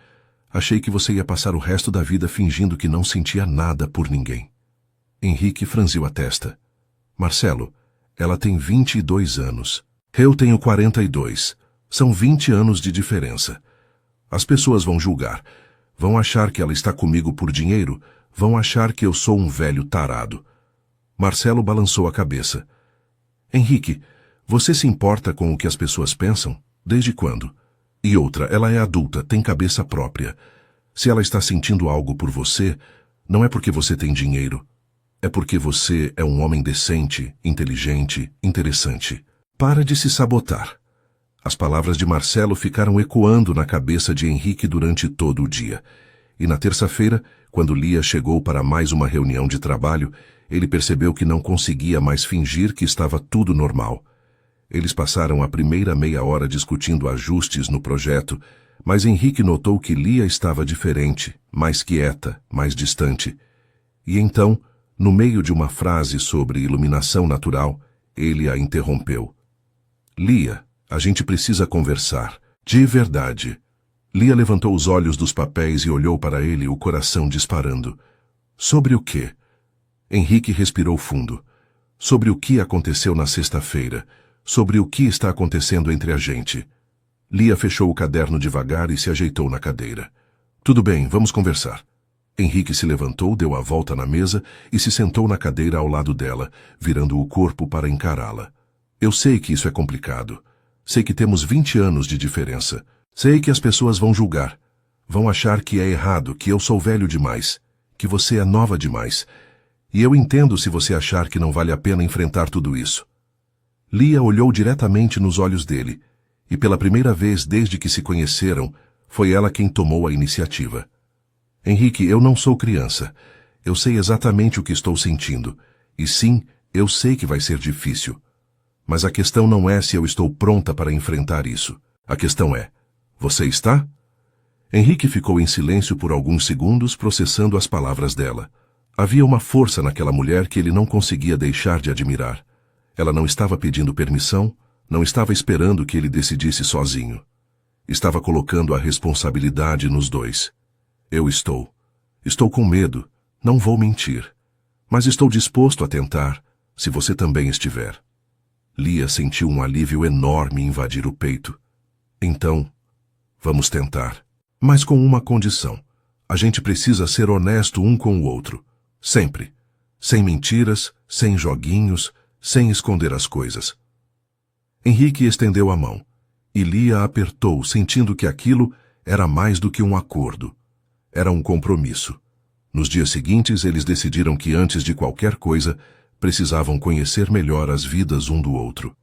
achei que você ia passar o resto da vida fingindo que não sentia nada por ninguém." Henrique franziu a testa. "Marcelo, ela tem 22 anos. Eu tenho 42. São 20 anos de diferença. As pessoas vão julgar. Vão achar que ela está comigo por dinheiro. Vão achar que eu sou um velho tarado." Marcelo balançou a cabeça. "Henrique, você se importa com o que as pessoas pensam? Desde quando? E outra, ela é adulta, tem cabeça própria. Se ela está sentindo algo por você, não é porque você tem dinheiro. É porque você é um homem decente, inteligente, interessante. Para de se sabotar." As palavras de Marcelo ficaram ecoando na cabeça de Henrique durante todo o dia. E na terça-feira, quando Lia chegou para mais uma reunião de trabalho, ele percebeu que não conseguia mais fingir que estava tudo normal. Eles passaram a primeira meia hora discutindo ajustes no projeto, mas Henrique notou que Lia estava diferente, mais quieta, mais distante. E então, no meio de uma frase sobre iluminação natural, ele a interrompeu. "Lia, a gente precisa conversar. De verdade." Lia levantou os olhos dos papéis e olhou para ele, o coração disparando. "Sobre o quê?" Henrique respirou fundo. "Sobre o que aconteceu na sexta-feira. Sobre o que está acontecendo entre a gente." Lia fechou o caderno devagar e se ajeitou na cadeira. "Tudo bem, vamos conversar." Henrique se levantou, deu a volta na mesa e se sentou na cadeira ao lado dela, virando o corpo para encará-la. "Eu sei que isso é complicado. Sei que temos 20 anos de diferença. Sei que as pessoas vão julgar. Vão achar que é errado, que eu sou velho demais, que você é nova demais. E eu entendo se você achar que não vale a pena enfrentar tudo isso." Lia olhou diretamente nos olhos dele, e pela primeira vez desde que se conheceram, foi ela quem tomou a iniciativa. "Henrique, eu não sou criança. Eu sei exatamente o que estou sentindo. E sim, eu sei que vai ser difícil. Mas a questão não é se eu estou pronta para enfrentar isso. A questão é, você está?" Henrique ficou em silêncio por alguns segundos, processando as palavras dela. Havia uma força naquela mulher que ele não conseguia deixar de admirar. Ela não estava pedindo permissão, não estava esperando que ele decidisse sozinho. Estava colocando a responsabilidade nos dois. "Eu estou. Estou com medo, não vou mentir. Mas estou disposto a tentar, se você também estiver." Lia sentiu um alívio enorme invadir o peito. "Então, vamos tentar. Mas com uma condição. A gente precisa ser honesto um com o outro. Sempre. Sem mentiras, sem joguinhos, sem esconder as coisas." Henrique estendeu a mão, e Lia a apertou, sentindo que aquilo era mais do que um acordo. Era um compromisso. Nos dias seguintes, eles decidiram que antes de qualquer coisa, precisavam conhecer melhor as vidas um do outro.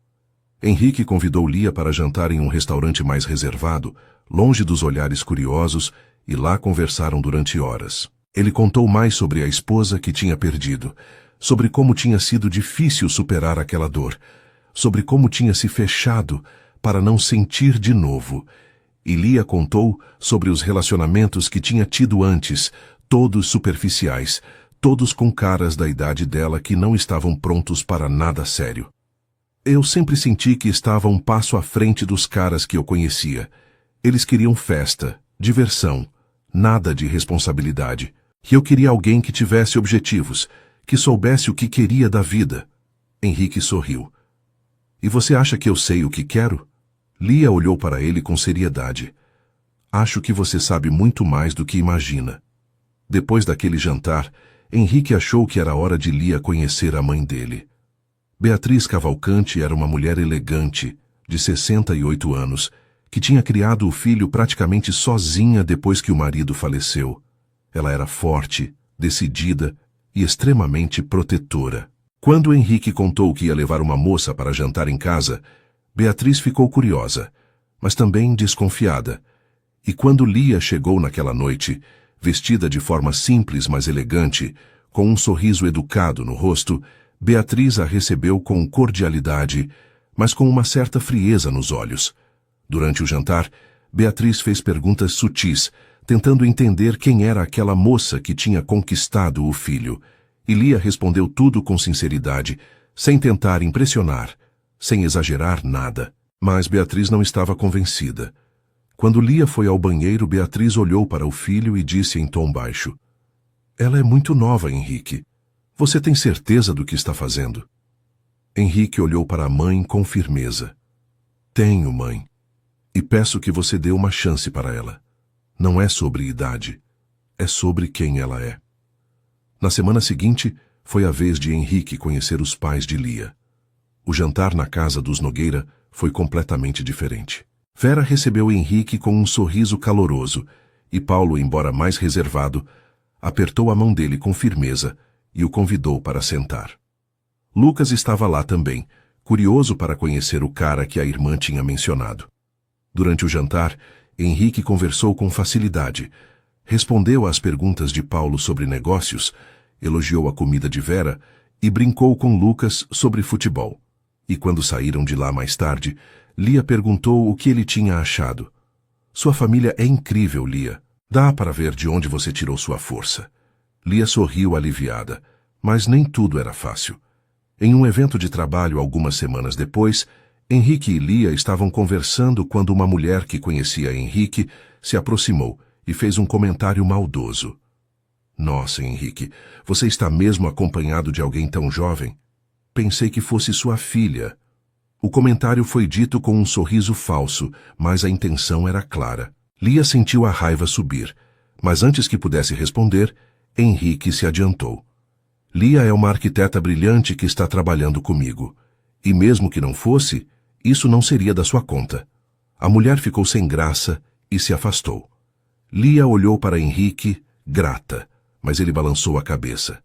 Henrique convidou Lia para jantar em um restaurante mais reservado, longe dos olhares curiosos, e lá conversaram durante horas. Ele contou mais sobre a esposa que tinha perdido, sobre como tinha sido difícil superar aquela dor, sobre como tinha se fechado para não sentir de novo. E Lia contou sobre os relacionamentos que tinha tido antes, todos superficiais, todos com caras da idade dela que não estavam prontos para nada sério. "Eu sempre senti que estava um passo à frente dos caras que eu conhecia. Eles queriam festa, diversão, nada de responsabilidade. E eu queria alguém que tivesse objetivos, que soubesse o que queria da vida." Henrique sorriu. "E você acha que eu sei o que quero?" Lia olhou para ele com seriedade. "Acho que você sabe muito mais do que imagina." Depois daquele jantar, Henrique achou que era hora de Lia conhecer a mãe dele. Beatriz Cavalcante era uma mulher elegante, de 68 anos, que tinha criado o filho praticamente sozinha depois que o marido faleceu. Ela era forte, decidida e extremamente protetora. Quando Henrique contou que ia levar uma moça para jantar em casa, Beatriz ficou curiosa, mas também desconfiada. E quando Lia chegou naquela noite, Vestida de forma simples, mas elegante, com um sorriso educado no rosto, Beatriz a recebeu com cordialidade, mas com uma certa frieza nos olhos. Durante o jantar, Beatriz fez perguntas sutis, tentando entender quem era aquela moça que tinha conquistado o filho, e Lia respondeu tudo com sinceridade, sem tentar impressionar, sem exagerar nada. Mas Beatriz não estava convencida. Quando Lia foi ao banheiro, Beatriz olhou para o filho e disse em tom baixo: "Ela é muito nova, Henrique. Você tem certeza do que está fazendo?" Henrique olhou para a mãe com firmeza. "Tenho, mãe. E peço que você dê uma chance para ela. Não é sobre idade. É sobre quem ela é." Na semana seguinte, foi a vez de Henrique conhecer os pais de Lia. O jantar na casa dos Nogueira foi completamente diferente. Vera recebeu Henrique com um sorriso caloroso, e Paulo, embora mais reservado, apertou a mão dele com firmeza e o convidou para sentar. Lucas estava lá também, curioso para conhecer o cara que a irmã tinha mencionado. Durante o jantar, Henrique conversou com facilidade, respondeu às perguntas de Paulo sobre negócios, elogiou a comida de Vera e brincou com Lucas sobre futebol. E quando saíram de lá mais tarde, Lia perguntou o que ele tinha achado. "Sua família é incrível, Lia. Dá para ver de onde você tirou sua força." Lia sorriu aliviada, mas nem tudo era fácil. Em um evento de trabalho algumas semanas depois, Henrique e Lia estavam conversando quando uma mulher que conhecia Henrique se aproximou e fez um comentário maldoso. "Nossa, Henrique, você está mesmo acompanhado de alguém tão jovem? Pensei que fosse sua filha." O comentário foi dito com um sorriso falso, mas a intenção era clara. Lia sentiu a raiva subir, mas antes que pudesse responder, Henrique se adiantou. "Lia é uma arquiteta brilhante que está trabalhando comigo. E mesmo que não fosse, isso não seria da sua conta." A mulher ficou sem graça e se afastou. Lia olhou para Henrique, grata, mas ele balançou a cabeça.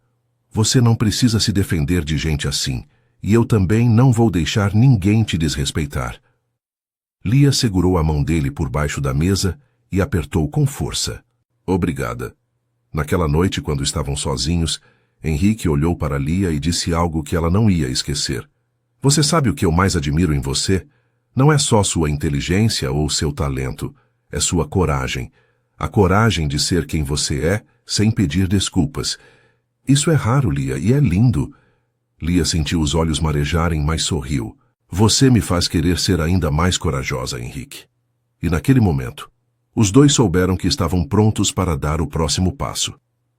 "Você não precisa se defender de gente assim, e eu também não vou deixar ninguém te desrespeitar." Lia segurou a mão dele por baixo da mesa e apertou com força. "Obrigada." Naquela noite, quando estavam sozinhos, Henrique olhou para Lia e disse algo que ela não ia esquecer. "Você sabe o que eu mais admiro em você? Não é só sua inteligência ou seu talento, é sua coragem. A coragem de ser quem você é, sem pedir desculpas. Isso é raro, Lia, e é lindo." Lia sentiu os olhos marejarem, mas sorriu. "Você me faz querer ser ainda mais corajosa, Henrique." E naquele momento, os dois souberam que estavam prontos para dar o próximo passo.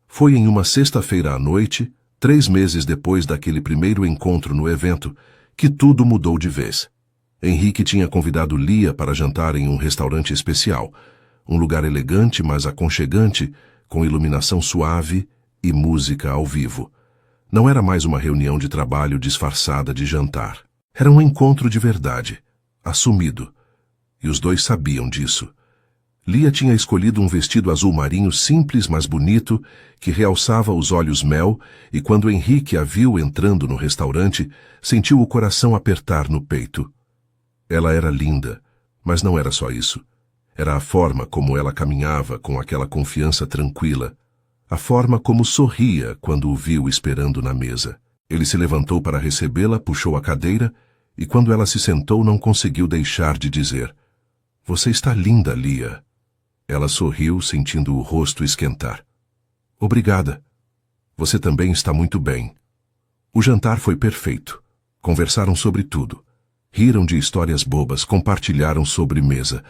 Foi em uma sexta-feira à noite, 3 meses depois daquele primeiro encontro no evento, que tudo mudou de vez. Henrique tinha convidado Lia para jantar em um restaurante especial, um lugar elegante, mas aconchegante, com iluminação suave e música ao vivo. Não era mais uma reunião de trabalho disfarçada de jantar. Era um encontro de verdade, assumido. E os dois sabiam disso. Lia tinha escolhido um vestido azul marinho simples, mas bonito, que realçava os olhos mel, e quando Henrique a viu entrando no restaurante, sentiu o coração apertar no peito. Ela era linda, mas não era só isso. Era a forma como ela caminhava com aquela confiança tranquila, a forma como sorria quando o viu esperando na mesa. Ele se levantou para recebê-la, puxou a cadeira, e quando ela se sentou não conseguiu deixar de dizer: "Você está linda, Lia." Ela sorriu, sentindo o rosto esquentar. "Obrigada. Você também está muito bem." O jantar foi perfeito. Conversaram sobre tudo. Riram de histórias bobas, compartilharam sobremesa,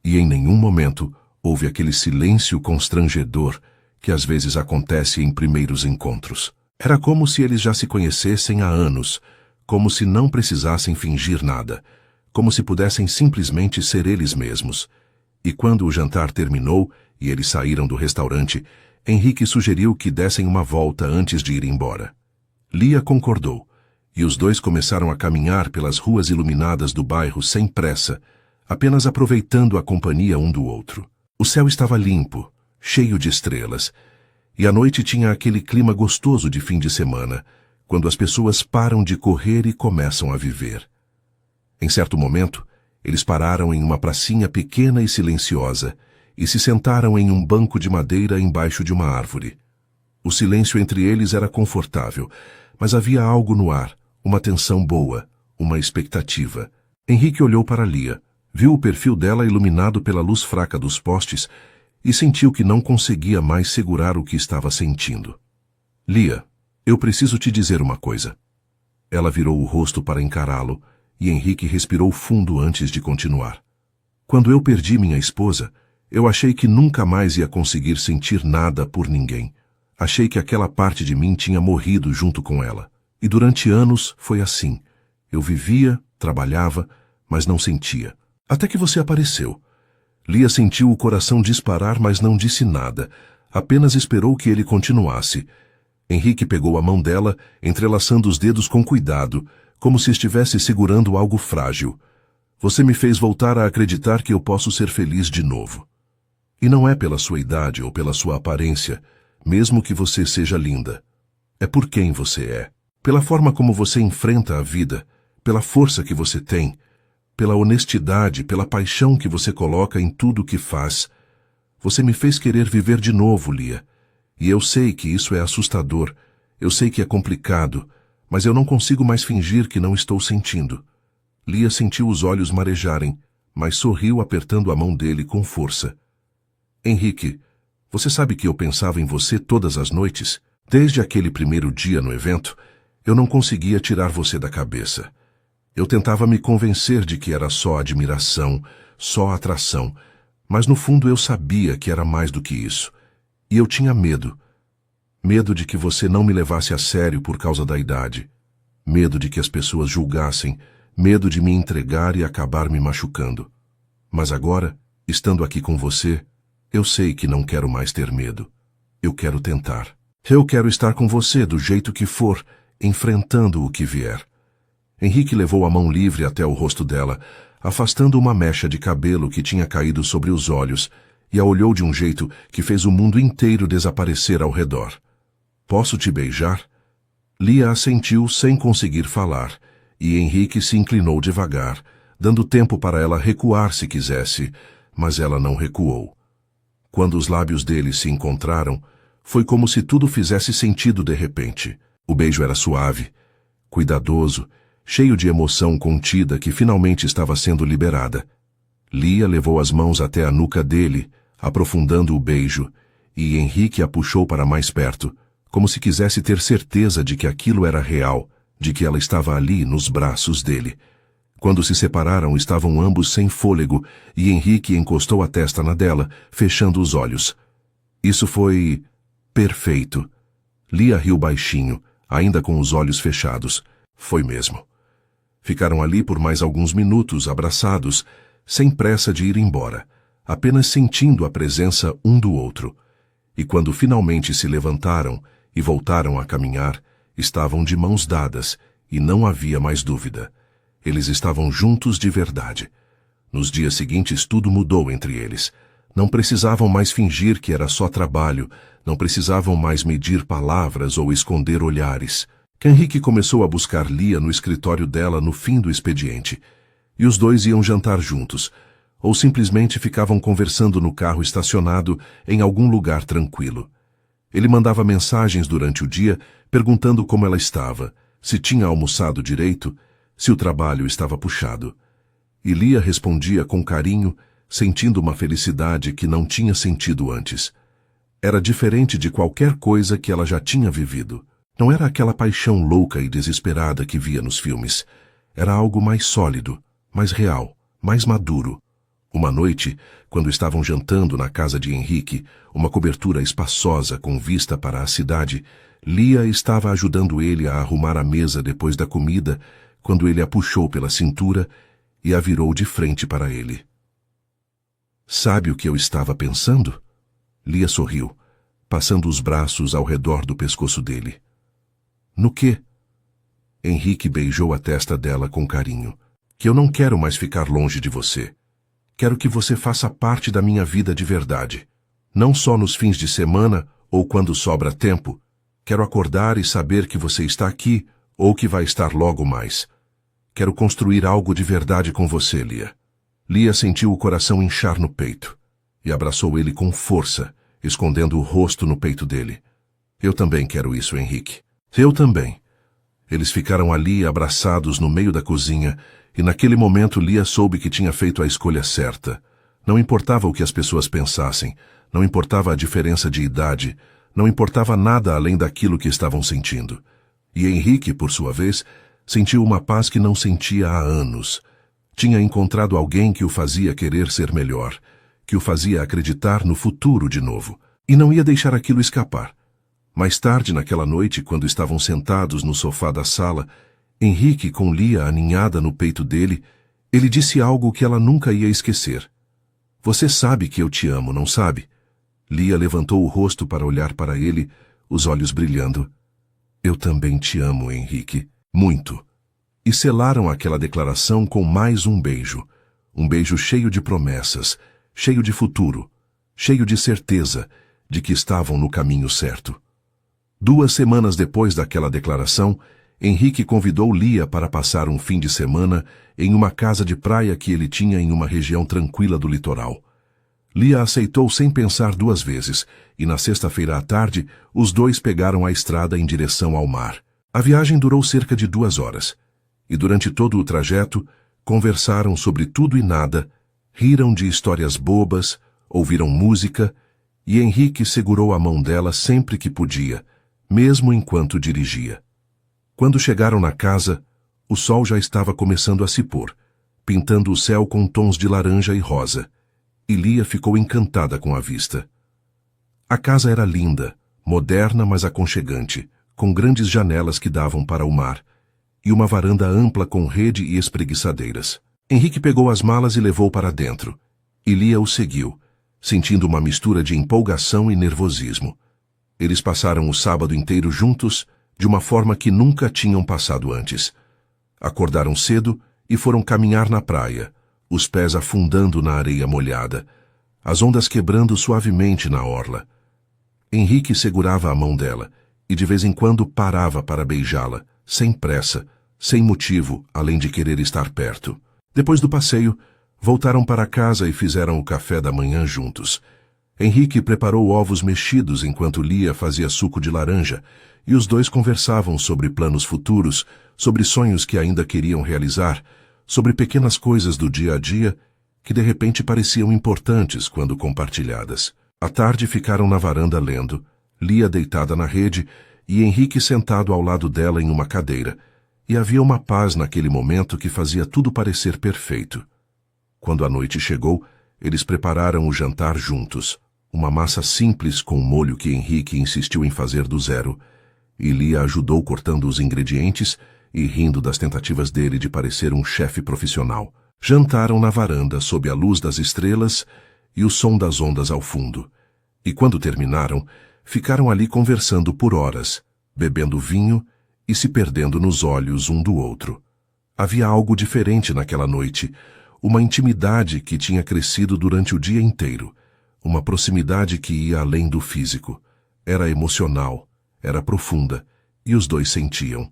e em nenhum momento houve aquele silêncio constrangedor que às vezes acontece em primeiros encontros. Era como se eles já se conhecessem há anos, como se não precisassem fingir nada, como se pudessem simplesmente ser eles mesmos. E quando o jantar terminou e eles saíram do restaurante, Henrique sugeriu que dessem uma volta antes de ir embora. Lia concordou, e os dois começaram a caminhar pelas ruas iluminadas do bairro sem pressa, apenas aproveitando a companhia um do outro. O céu estava limpo, cheio de estrelas, e a noite tinha aquele clima gostoso de fim de semana, quando as pessoas param de correr e começam a viver. Em certo momento, eles pararam em uma pracinha pequena e silenciosa, e se sentaram em um banco de madeira embaixo de uma árvore. O silêncio entre eles era confortável, mas havia algo no ar, uma tensão boa, uma expectativa. Henrique olhou para Lia, viu o perfil dela iluminado pela luz fraca dos postes e sentiu que não conseguia mais segurar o que estava sentindo. Lia, eu preciso te dizer uma coisa. Ela virou o rosto para encará-lo e Henrique respirou fundo antes de continuar. Quando eu perdi minha esposa, eu achei que nunca mais ia conseguir sentir nada por ninguém. Achei que aquela parte de mim tinha morrido junto com ela. E durante anos foi assim. Eu vivia, trabalhava, mas não sentia. Até que você apareceu. Lia sentiu o coração disparar, mas não disse nada. Apenas esperou que ele continuasse. Henrique pegou a mão dela, entrelaçando os dedos com cuidado, como se estivesse segurando algo frágil. Você me fez voltar a acreditar que eu posso ser feliz de novo. E não é pela sua idade ou pela sua aparência, mesmo que você seja linda. É por quem você é. Pela forma como você enfrenta a vida, pela força que você tem, pela honestidade, pela paixão que você coloca em tudo o que faz. Você me fez querer viver de novo, Lia. E eu sei que isso é assustador, eu sei que é complicado, mas eu não consigo mais fingir que não estou sentindo. Lia sentiu os olhos marejarem, mas sorriu apertando a mão dele com força. Henrique, você sabe que eu pensava em você todas as noites? Desde aquele primeiro dia no evento, eu não conseguia tirar você da cabeça. Eu tentava me convencer de que era só admiração, só atração, mas no fundo eu sabia que era mais do que isso. E eu tinha medo. Medo de que você não me levasse a sério por causa da idade. Medo de que as pessoas julgassem, medo de me entregar e acabar me machucando. Mas agora, estando aqui com você, eu sei que não quero mais ter medo. Eu quero tentar. Eu quero estar com você do jeito que for, enfrentando o que vier. Henrique levou a mão livre até o rosto dela, afastando uma mecha de cabelo que tinha caído sobre os olhos, e a olhou de um jeito que fez o mundo inteiro desaparecer ao redor. Posso te beijar? Lia assentiu sem conseguir falar, e Henrique se inclinou devagar, dando tempo para ela recuar se quisesse, mas ela não recuou. Quando os lábios dele se encontraram, foi como se tudo fizesse sentido de repente. O beijo era suave, cuidadoso, cheio de emoção contida que finalmente estava sendo liberada. Lia levou as mãos até a nuca dele, aprofundando o beijo, e Henrique a puxou para mais perto, como se quisesse ter certeza de que aquilo era real, de que ela estava ali nos braços dele. Quando se separaram, estavam ambos sem fôlego, e Henrique encostou a testa na dela, fechando os olhos. Isso foi perfeito. Lia riu baixinho, ainda com os olhos fechados. Foi mesmo. Ficaram ali por mais alguns minutos, abraçados, sem pressa de ir embora, apenas sentindo a presença um do outro. E quando finalmente se levantaram e voltaram a caminhar, estavam de mãos dadas, e não havia mais dúvida. Eles estavam juntos de verdade. Nos dias seguintes tudo mudou entre eles. Não precisavam mais fingir que era só trabalho, não precisavam mais medir palavras ou esconder olhares. Henrique começou a buscar Lia no escritório dela no fim do expediente. E os dois iam jantar juntos, ou simplesmente ficavam conversando no carro estacionado em algum lugar tranquilo. Ele mandava mensagens durante o dia, perguntando como ela estava, se tinha almoçado direito, se o trabalho estava puxado. E Lia respondia com carinho, sentindo uma felicidade que não tinha sentido antes. Era diferente de qualquer coisa que ela já tinha vivido. Não era aquela paixão louca e desesperada que via nos filmes. Era algo mais sólido, mais real, mais maduro. Uma noite, quando estavam jantando na casa de Henrique, uma cobertura espaçosa com vista para a cidade, Lia estava ajudando ele a arrumar a mesa depois da comida, quando ele a puxou pela cintura e a virou de frente para ele. Sabe o que eu estava pensando? Lia sorriu, passando os braços ao redor do pescoço dele. No quê? Henrique beijou a testa dela com carinho. Que eu não quero mais ficar longe de você. Quero que você faça parte da minha vida de verdade. Não só nos fins de semana ou quando sobra tempo. Quero acordar e saber que você está aqui ou que vai estar logo mais. Quero construir algo de verdade com você, Lia. Lia sentiu o coração inchar no peito. e abraçou ele com força, escondendo o rosto no peito dele. Eu também quero isso, Henrique. Eu também. Eles ficaram ali abraçados no meio da cozinha, e naquele momento Lia soube que tinha feito a escolha certa. Não importava o que as pessoas pensassem, não importava a diferença de idade, não importava nada além daquilo que estavam sentindo. E Henrique, por sua vez, sentiu uma paz que não sentia há anos. Tinha encontrado alguém que o fazia querer ser melhor, que o fazia acreditar no futuro de novo, e não ia deixar aquilo escapar. Mais tarde, naquela noite, quando estavam sentados no sofá da sala, Henrique, com Lia aninhada no peito dele, ele disse algo que ela nunca ia esquecer. Você sabe que eu te amo, não sabe? Lia levantou o rosto para olhar para ele, os olhos brilhando. Eu também te amo, Henrique, muito. E selaram aquela declaração com mais um beijo cheio de promessas, cheio de futuro, cheio de certeza de que estavam no caminho certo. 2 semanas depois daquela declaração, Henrique convidou Lia para passar um fim de semana em uma casa de praia que ele tinha em uma região tranquila do litoral. Lia aceitou sem pensar 2 vezes, e na sexta-feira à tarde, os dois pegaram a estrada em direção ao mar. A viagem durou cerca de 2 horas, e durante todo o trajeto, conversaram sobre tudo e nada, riram de histórias bobas, ouviram música, e Henrique segurou a mão dela sempre que podia, mesmo enquanto dirigia. Quando chegaram na casa, o sol já estava começando a se pôr, pintando o céu com tons de laranja e rosa, e Lia ficou encantada com a vista. A casa era linda, moderna mas aconchegante, com grandes janelas que davam para o mar, e uma varanda ampla com rede e espreguiçadeiras. Henrique pegou as malas e levou para dentro, e Lia o seguiu, sentindo uma mistura de empolgação e nervosismo. Eles passaram o sábado inteiro juntos, de uma forma que nunca tinham passado antes. Acordaram cedo e foram caminhar na praia, os pés afundando na areia molhada, as ondas quebrando suavemente na orla. Henrique segurava a mão dela e de vez em quando parava para beijá-la, sem pressa, sem motivo, além de querer estar perto. Depois do passeio, voltaram para casa e fizeram o café da manhã juntos. Henrique preparou ovos mexidos enquanto Lia fazia suco de laranja, e os dois conversavam sobre planos futuros, sobre sonhos que ainda queriam realizar, sobre pequenas coisas do dia a dia que de repente pareciam importantes quando compartilhadas. À tarde ficaram na varanda lendo, Lia deitada na rede e Henrique sentado ao lado dela em uma cadeira, e havia uma paz naquele momento que fazia tudo parecer perfeito. Quando a noite chegou, eles prepararam o jantar juntos, uma massa simples com molho que Henrique insistiu em fazer do zero, e Lia ajudou cortando os ingredientes e rindo das tentativas dele de parecer um chefe profissional. Jantaram na varanda sob a luz das estrelas e o som das ondas ao fundo. E quando terminaram, ficaram ali conversando por horas, bebendo vinho e se perdendo nos olhos um do outro. Havia algo diferente naquela noite, uma intimidade que tinha crescido durante o dia inteiro, uma proximidade que ia além do físico. Era emocional, era profunda, e os dois sentiam.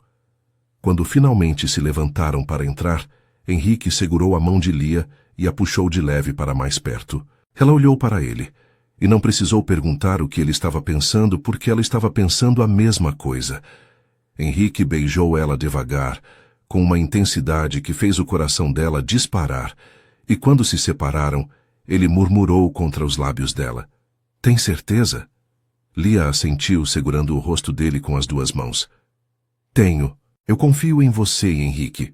Quando finalmente se levantaram para entrar, Henrique segurou a mão de Lia e a puxou de leve para mais perto. Ela olhou para ele, e não precisou perguntar o que ele estava pensando, porque ela estava pensando a mesma coisa. Henrique beijou ela devagar, com uma intensidade que fez o coração dela disparar, e quando se separaram, ele murmurou contra os lábios dela. Tem certeza? Lia assentiu, segurando o rosto dele com as 2 mãos. Tenho. Eu confio em você, Henrique.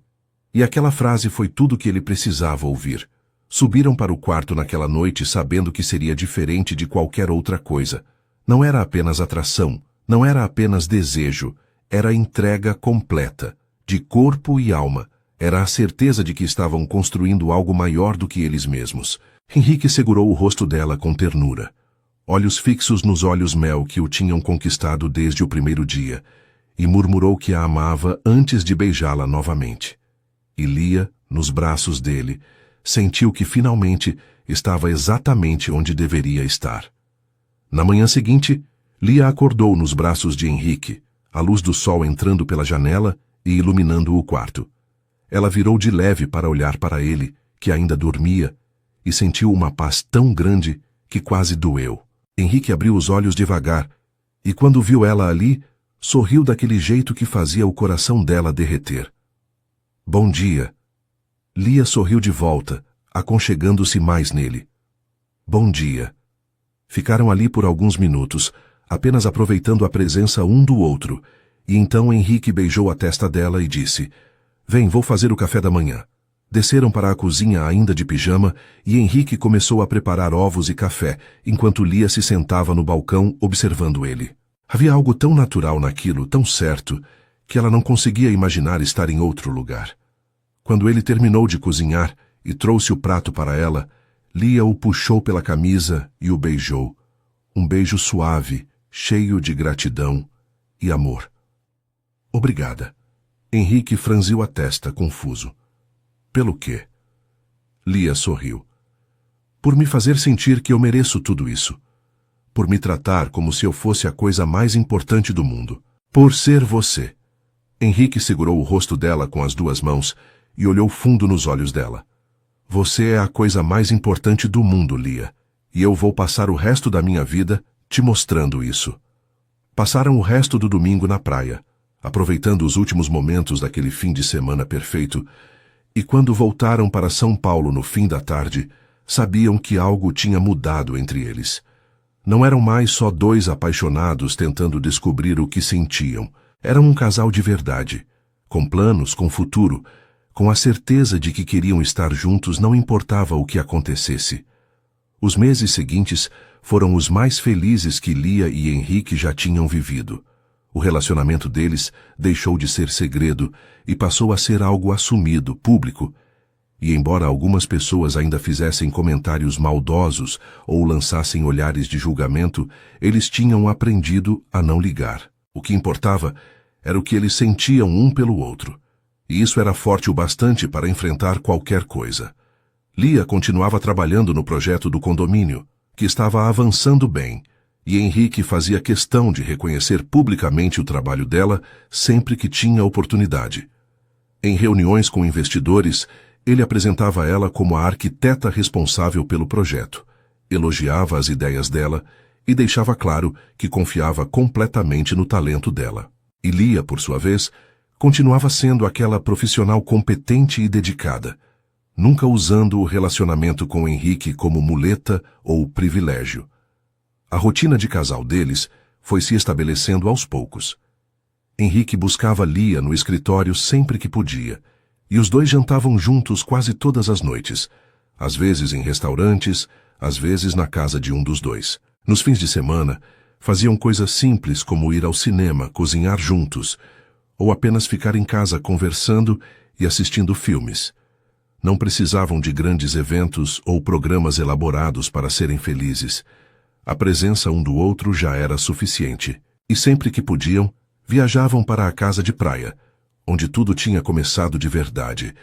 E aquela frase foi tudo que ele precisava ouvir. Subiram para o quarto naquela noite sabendo que seria diferente de qualquer outra coisa. Não era apenas atração, não era apenas desejo, era entrega completa, de corpo e alma. Era a certeza de que estavam construindo algo maior do que eles mesmos. Henrique segurou o rosto dela com ternura, olhos fixos nos olhos mel que o tinham conquistado desde o primeiro dia, e murmurou que a amava antes de beijá-la novamente. E Lia, nos braços dele, sentiu que finalmente estava exatamente onde deveria estar. Na manhã seguinte, Lia acordou nos braços de Henrique, a luz do sol entrando pela janela e iluminando o quarto. Ela virou de leve para olhar para ele, que ainda dormia, e sentiu uma paz tão grande que quase doeu. Henrique abriu os olhos devagar, e quando viu ela ali, sorriu daquele jeito que fazia o coração dela derreter. Bom dia. Lia sorriu de volta, aconchegando-se mais nele. Bom dia. Ficaram ali por alguns minutos, apenas aproveitando a presença um do outro, e então Henrique beijou a testa dela e disse: Vem, vou fazer o café da manhã. Desceram para a cozinha ainda de pijama e Henrique começou a preparar ovos e café, enquanto Lia se sentava no balcão observando ele. Havia algo tão natural naquilo, tão certo, que ela não conseguia imaginar estar em outro lugar. Quando ele terminou de cozinhar e trouxe o prato para ela, Lia o puxou pela camisa e o beijou. Um beijo suave, cheio de gratidão e amor. Obrigada. Henrique franziu a testa, confuso. Pelo quê? Lia sorriu. Por me fazer sentir que eu mereço tudo isso. Por me tratar como se eu fosse a coisa mais importante do mundo. Por ser você. Henrique segurou o rosto dela com as duas mãos e olhou fundo nos olhos dela. Você é a coisa mais importante do mundo, Lia, e eu vou passar o resto da minha vida te mostrando isso. Passaram o resto do domingo na praia, aproveitando os últimos momentos daquele fim de semana perfeito, e quando voltaram para São Paulo no fim da tarde, sabiam que algo tinha mudado entre eles. Não eram mais só dois apaixonados tentando descobrir o que sentiam. Eram um casal de verdade, com planos, com futuro, com a certeza de que queriam estar juntos não importava o que acontecesse. Os meses seguintes foram os mais felizes que Lia e Henrique já tinham vivido. O relacionamento deles deixou de ser segredo e passou a ser algo assumido, público. E embora algumas pessoas ainda fizessem comentários maldosos ou lançassem olhares de julgamento, eles tinham aprendido a não ligar. O que importava era o que eles sentiam um pelo outro. E isso era forte o bastante para enfrentar qualquer coisa. Lia continuava trabalhando no projeto do condomínio, que estava avançando bem, e Henrique fazia questão de reconhecer publicamente o trabalho dela sempre que tinha oportunidade. Em reuniões com investidores, ele apresentava ela como a arquiteta responsável pelo projeto, elogiava as ideias dela e deixava claro que confiava completamente no talento dela. E Lia, por sua vez, continuava sendo aquela profissional competente e dedicada, nunca usando o relacionamento com Henrique como muleta ou privilégio. A rotina de casal deles foi se estabelecendo aos poucos. Henrique buscava Lia no escritório sempre que podia, e os dois jantavam juntos quase todas as noites, às vezes em restaurantes, às vezes na casa de um dos dois. Nos fins de semana, faziam coisas simples como ir ao cinema, cozinhar juntos, ou apenas ficar em casa conversando e assistindo filmes. Não precisavam de grandes eventos ou programas elaborados para serem felizes. A presença um do outro já era suficiente. E sempre que podiam, viajavam para a casa de praia, onde tudo tinha começado de verdade,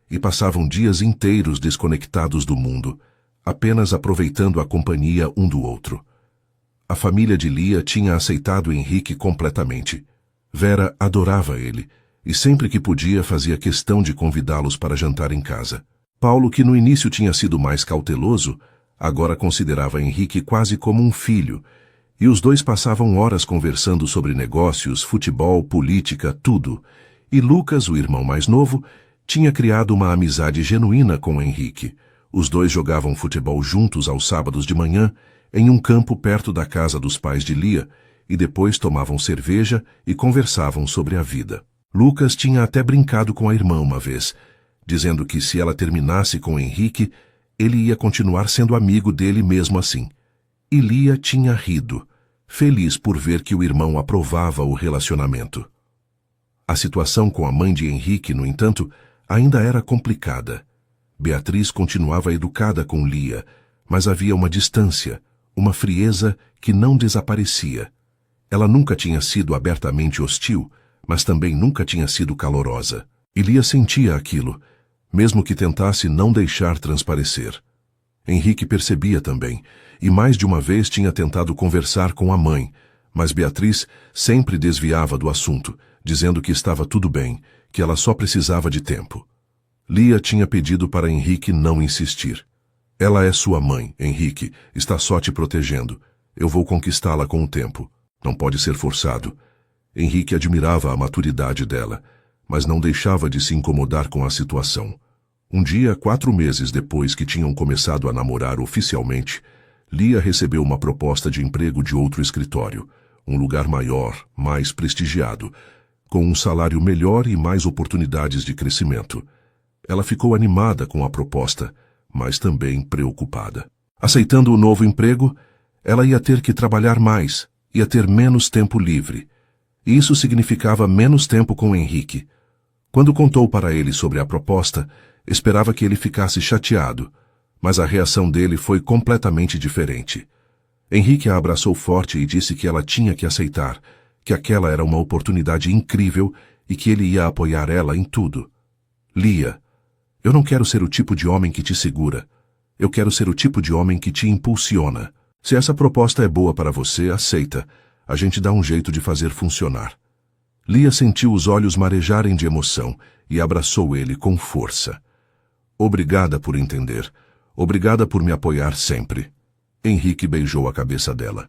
e passavam dias inteiros desconectados do mundo, apenas aproveitando a companhia um do outro. A família de Lia tinha aceitado Henrique completamente. Vera adorava ele, e sempre que podia fazia questão de convidá-los para jantar em casa. Paulo, que no início tinha sido mais cauteloso, agora considerava Henrique quase como um filho, e os dois passavam horas conversando sobre negócios, futebol, política, tudo. E Lucas, o irmão mais novo, tinha criado uma amizade genuína com Henrique. Os dois jogavam futebol juntos aos sábados de manhã, em um campo perto da casa dos pais de Lia, e depois tomavam cerveja e conversavam sobre a vida. Lucas tinha até brincado com a irmã uma vez, dizendo que se ela terminasse com Henrique, ele ia continuar sendo amigo dele mesmo assim. E Lia tinha rido, feliz por ver que o irmão aprovava o relacionamento. A situação com a mãe de Henrique, no entanto, ainda era complicada. Beatriz continuava educada com Lia, mas havia uma distância, uma frieza que não desaparecia. Ela nunca tinha sido abertamente hostil, mas também nunca tinha sido calorosa. E Lia sentia aquilo, mesmo que tentasse não deixar transparecer. Henrique percebia também, e mais de uma vez tinha tentado conversar com a mãe, mas Beatriz sempre desviava do assunto, dizendo que estava tudo bem, que ela só precisava de tempo. Lia tinha pedido para Henrique não insistir. Ela é sua mãe, Henrique, está só te protegendo. Eu vou conquistá-la com o tempo. Não pode ser forçado. Henrique admirava a maturidade dela, mas não deixava de se incomodar com a situação. Um dia, 4 meses depois que tinham começado a namorar oficialmente, Lia recebeu uma proposta de emprego de outro escritório, um lugar maior, mais prestigiado, com um salário melhor e mais oportunidades de crescimento. Ela ficou animada com a proposta, mas também preocupada. Aceitando o novo emprego, ela ia ter que trabalhar mais, ia ter menos tempo livre. E isso significava menos tempo com Henrique. Quando contou para ele sobre a proposta, esperava que ele ficasse chateado, mas a reação dele foi completamente diferente. Henrique a abraçou forte e disse que ela tinha que aceitar, que aquela era uma oportunidade incrível e que ele ia apoiar ela em tudo. Lia, eu não quero ser o tipo de homem que te segura. Eu quero ser o tipo de homem que te impulsiona. Se essa proposta é boa para você, aceita. A gente dá um jeito de fazer funcionar. Lia sentiu os olhos marejarem de emoção e abraçou ele com força. Obrigada por entender. Obrigada por me apoiar sempre. Henrique beijou a cabeça dela.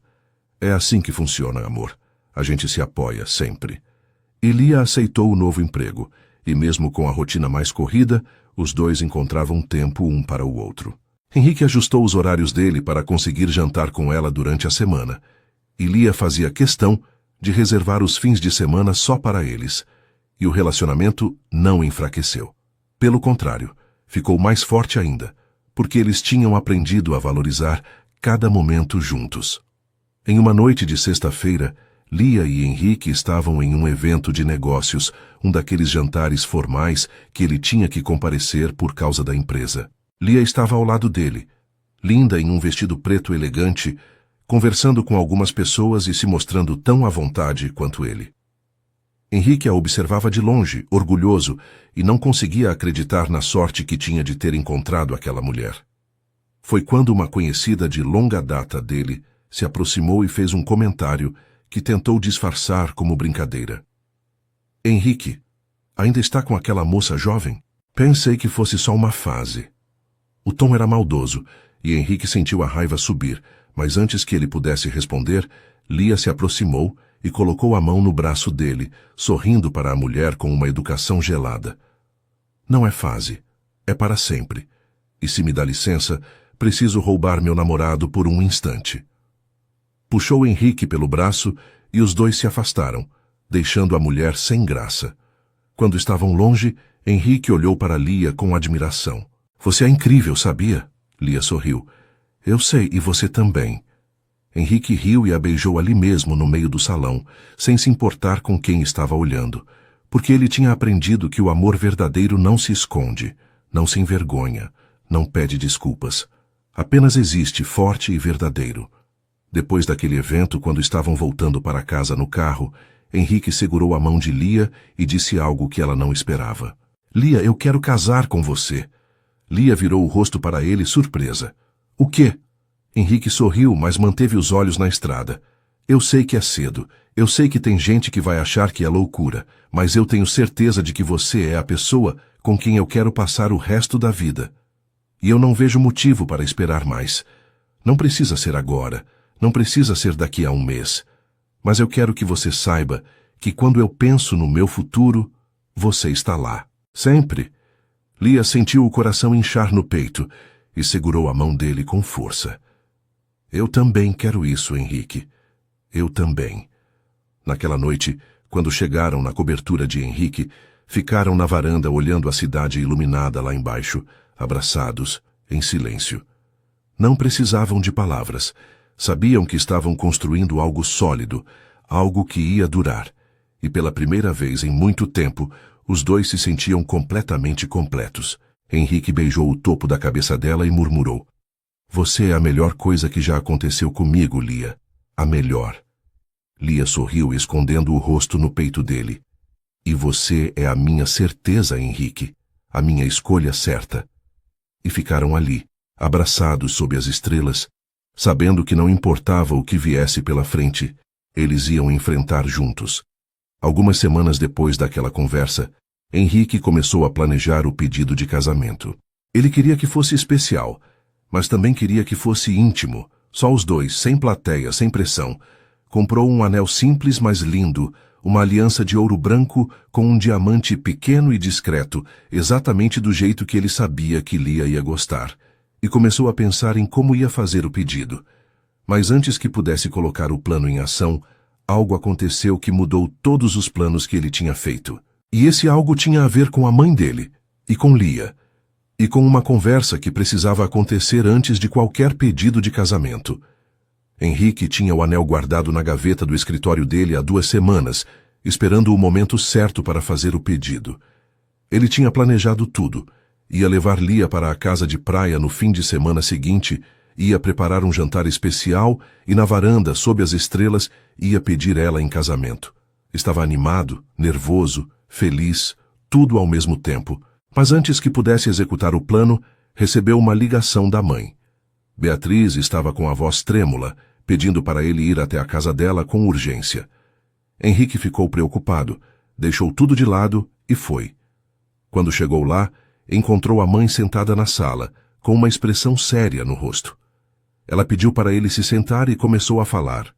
É assim que funciona, amor. A gente se apoia sempre. E Lia aceitou o novo emprego, e mesmo com a rotina mais corrida, os dois encontravam tempo um para o outro. Henrique ajustou os horários dele para conseguir jantar com ela durante a semana, e Lia fazia questão de reservar os fins de semana só para eles, e o relacionamento não enfraqueceu. Pelo contrário, ficou mais forte ainda, porque eles tinham aprendido a valorizar cada momento juntos. Em uma noite de sexta-feira, Lia e Henrique estavam em um evento de negócios, um daqueles jantares formais que ele tinha que comparecer por causa da empresa. Lia estava ao lado dele, linda em um vestido preto elegante, conversando com algumas pessoas e se mostrando tão à vontade quanto ele. Henrique a observava de longe, orgulhoso, e não conseguia acreditar na sorte que tinha de ter encontrado aquela mulher. Foi quando uma conhecida de longa data dele se aproximou e fez um comentário que tentou disfarçar como brincadeira. Henrique, ainda está com aquela moça jovem? Pensei que fosse só uma fase. O tom era maldoso, e Henrique sentiu a raiva subir, mas antes que ele pudesse responder, Lia se aproximou e colocou a mão no braço dele, sorrindo para a mulher com uma educação gelada. Não é fase, é para sempre. E se me dá licença, preciso roubar meu namorado por um instante. Puxou Henrique pelo braço e os dois se afastaram, deixando a mulher sem graça. Quando estavam longe, Henrique olhou para Lia com admiração. Você é incrível, sabia? Lia sorriu. Eu sei, e você também. Henrique riu e a beijou ali mesmo no meio do salão, sem se importar com quem estava olhando, porque ele tinha aprendido que o amor verdadeiro não se esconde, não se envergonha, não pede desculpas. Apenas existe forte e verdadeiro. Depois daquele evento, quando estavam voltando para casa no carro, Henrique segurou a mão de Lia e disse algo que ela não esperava. Lia, eu quero casar com você. Lia virou o rosto para ele, surpresa. O quê? Henrique sorriu, mas manteve os olhos na estrada. Eu sei que é cedo. Eu sei que tem gente que vai achar que é loucura, mas eu tenho certeza de que você é a pessoa com quem eu quero passar o resto da vida. E eu não vejo motivo para esperar mais. Não precisa ser agora. Não precisa ser daqui a um mês. Mas eu quero que você saiba que quando eu penso no meu futuro, você está lá. Sempre. Lia sentiu o coração inchar no peito e segurou a mão dele com força. Eu também quero isso, Henrique. Eu também. Naquela noite, quando chegaram na cobertura de Henrique, ficaram na varanda olhando a cidade iluminada lá embaixo, abraçados, em silêncio. Não precisavam de palavras. Sabiam que estavam construindo algo sólido, algo que ia durar. E pela primeira vez em muito tempo, os dois se sentiam completamente completos. Henrique beijou o topo da cabeça dela e murmurou. Você é a melhor coisa que já aconteceu comigo, Lia. A melhor. Lia sorriu, escondendo o rosto no peito dele. E você é a minha certeza, Henrique. A minha escolha certa. E ficaram ali, abraçados sob as estrelas, sabendo que não importava o que viesse pela frente, eles iam enfrentar juntos. Algumas semanas depois daquela conversa, Henrique começou a planejar o pedido de casamento. Ele queria que fosse especial. mas também queria que fosse íntimo, só os dois, sem plateia, sem pressão. Comprou um anel simples, mas lindo, uma aliança de ouro branco com um diamante pequeno e discreto, exatamente do jeito que ele sabia que Lia ia gostar, e começou a pensar em como ia fazer o pedido. Mas antes que pudesse colocar o plano em ação, algo aconteceu que mudou todos os planos que ele tinha feito. E esse algo tinha a ver com a mãe dele, e com Lia, e com uma conversa que precisava acontecer antes de qualquer pedido de casamento. Henrique tinha o anel guardado na gaveta do escritório dele há 2 semanas, esperando o momento certo para fazer o pedido. Ele tinha planejado tudo. Ia levar Lia para a casa de praia no fim de semana seguinte, ia preparar um jantar especial e na varanda, sob as estrelas, ia pedir ela em casamento. Estava animado, nervoso, feliz, tudo ao mesmo tempo. Mas antes que pudesse executar o plano, recebeu uma ligação da mãe. Beatriz estava com a voz trêmula, pedindo para ele ir até a casa dela com urgência. Henrique ficou preocupado, deixou tudo de lado e foi. Quando chegou lá, encontrou a mãe sentada na sala, com uma expressão séria no rosto. Ela pediu para ele se sentar e começou a falar.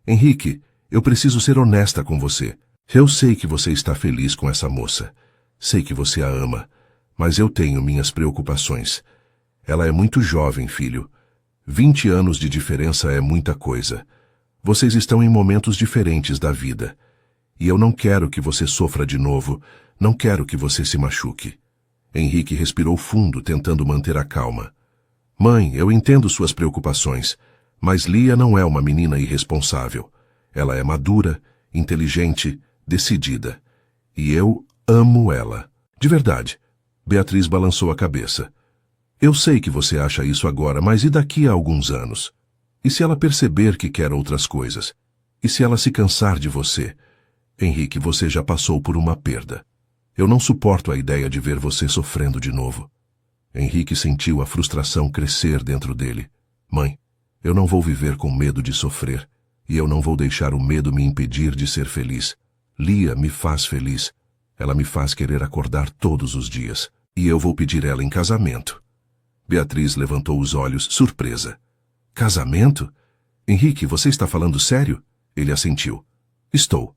Henrique, eu preciso ser honesta com você. Eu sei que você está feliz com essa moça. Sei que você a ama, mas eu tenho minhas preocupações. Ela é muito jovem, filho. 20 anos de diferença é muita coisa. Vocês estão em momentos diferentes da vida. E eu não quero que você sofra de novo, não quero que você se machuque. Henrique respirou fundo, tentando manter a calma. Mãe, eu entendo suas preocupações, mas Lia não é uma menina irresponsável. Ela é madura, inteligente, decidida. E eu amo ela. De verdade. Beatriz balançou a cabeça. Eu sei que você acha isso agora, mas e daqui a alguns anos? E se ela perceber que quer outras coisas? E se ela se cansar de você? Henrique, você já passou por uma perda. Eu não suporto a ideia de ver você sofrendo de novo. Henrique sentiu a frustração crescer dentro dele. Mãe, eu não vou viver com medo de sofrer, e eu não vou deixar o medo me impedir de ser feliz. Lia me faz feliz. Ela me faz querer acordar todos os dias, e eu vou pedir ela em casamento. Beatriz levantou os olhos, surpresa. Casamento? Henrique, você está falando sério? Ele assentiu. Estou.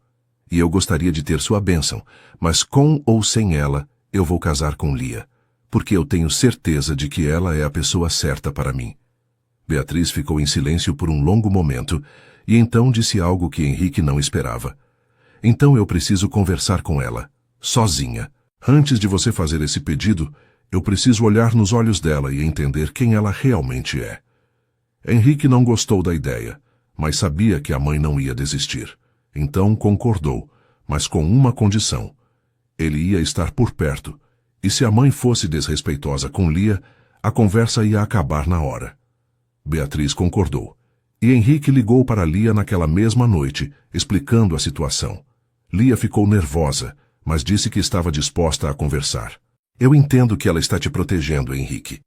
E eu gostaria de ter sua bênção, mas com ou sem ela, eu vou casar com Lia, porque eu tenho certeza de que ela é a pessoa certa para mim. Beatriz ficou em silêncio por um longo momento, e então disse algo que Henrique não esperava. Então eu preciso conversar com ela, sozinha. Antes de você fazer esse pedido, eu preciso olhar nos olhos dela e entender quem ela realmente é. Henrique não gostou da ideia, mas sabia que a mãe não ia desistir. Então concordou, mas com uma condição. Ele ia estar por perto, e se a mãe fosse desrespeitosa com Lia, a conversa ia acabar na hora. Beatriz concordou, e Henrique ligou para Lia naquela mesma noite, explicando a situação. Lia ficou nervosa, mas disse que estava disposta a conversar. Eu entendo que ela está te protegendo, Henrique.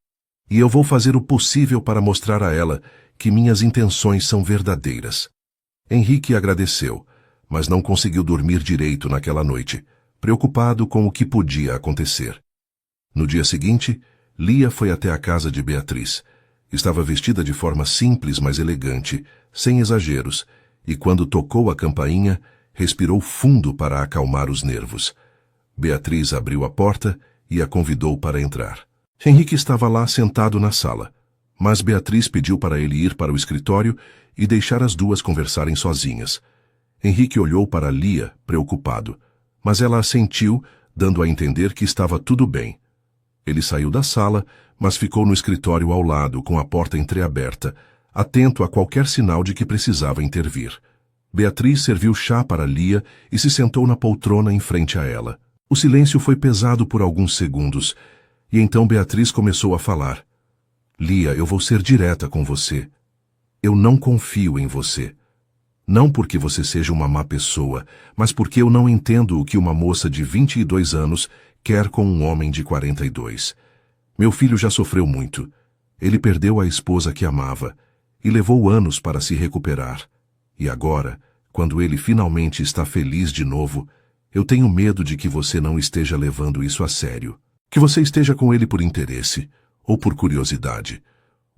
E eu vou fazer o possível para mostrar a ela que minhas intenções são verdadeiras. Henrique agradeceu, mas não conseguiu dormir direito naquela noite, preocupado com o que podia acontecer. No dia seguinte, Lia foi até a casa de Beatriz. Estava vestida de forma simples, mas elegante, sem exageros, e quando tocou a campainha, respirou fundo para acalmar os nervos. Beatriz abriu a porta e a convidou para entrar. Henrique estava lá sentado na sala, mas Beatriz pediu para ele ir para o escritório e deixar as duas conversarem sozinhas. Henrique olhou para Lia, preocupado, mas ela assentiu, dando a entender que estava tudo bem. Ele saiu da sala, mas ficou no escritório ao lado, com a porta entreaberta, atento a qualquer sinal de que precisava intervir. Beatriz serviu chá para Lia e se sentou na poltrona em frente a ela. O silêncio foi pesado por alguns segundos, e então Beatriz começou a falar. Lia, eu vou ser direta com você. Eu não confio em você. Não porque você seja uma má pessoa, mas porque eu não entendo o que uma moça de 22 anos quer com um homem de 42. Meu filho já sofreu muito. Ele perdeu a esposa que amava e levou anos para se recuperar. E agora, quando ele finalmente está feliz de novo, eu tenho medo de que você não esteja levando isso a sério. Que você esteja com ele por interesse ou por curiosidade.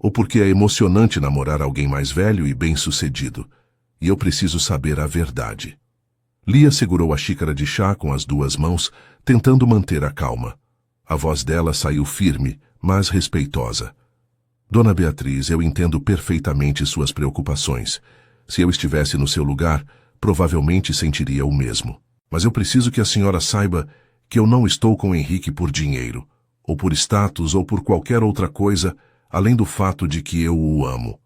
ou porque é emocionante namorar alguém mais velho e bem-sucedido, e eu preciso saber a verdade. Lia segurou a xícara de chá com as duas mãos, tentando manter a calma. A voz dela saiu firme, mas respeitosa. Dona Beatriz, eu entendo perfeitamente suas preocupações. Se eu estivesse no seu lugar, provavelmente sentiria o mesmo. Mas eu preciso que a senhora saiba que eu não estou com Henrique por dinheiro, ou por status, ou por qualquer outra coisa, além do fato de que eu o amo.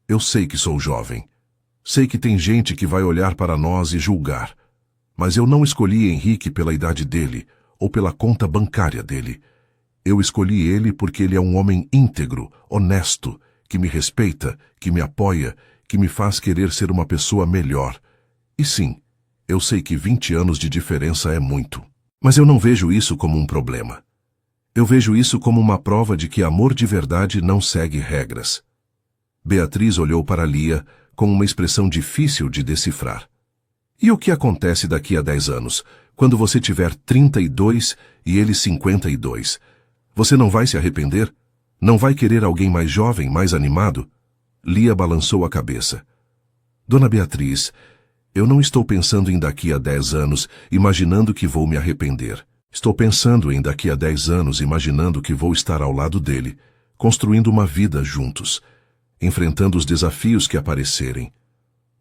Eu sei que sou jovem. Sei que tem gente que vai olhar para nós e julgar. Mas eu não escolhi Henrique pela idade dele, ou pela conta bancária dele. Eu escolhi ele porque ele é um homem íntegro, honesto, que me respeita, que me apoia, que me faz querer ser uma pessoa melhor. E sim, eu sei que 20 anos de diferença é muito. Mas eu não vejo isso como um problema. Eu vejo isso como uma prova de que amor de verdade não segue regras. Beatriz olhou para Lia com uma expressão difícil de decifrar. E o que acontece daqui a 10 anos, quando você tiver 32 e ele 52? Você não vai se arrepender? Não vai querer alguém mais jovem, mais animado? Lia balançou a cabeça. Dona Beatriz, eu não estou pensando em daqui a 10 anos, imaginando que vou me arrepender. Estou pensando em daqui a 10 anos, imaginando que vou estar ao lado dele, construindo uma vida juntos, enfrentando os desafios que aparecerem.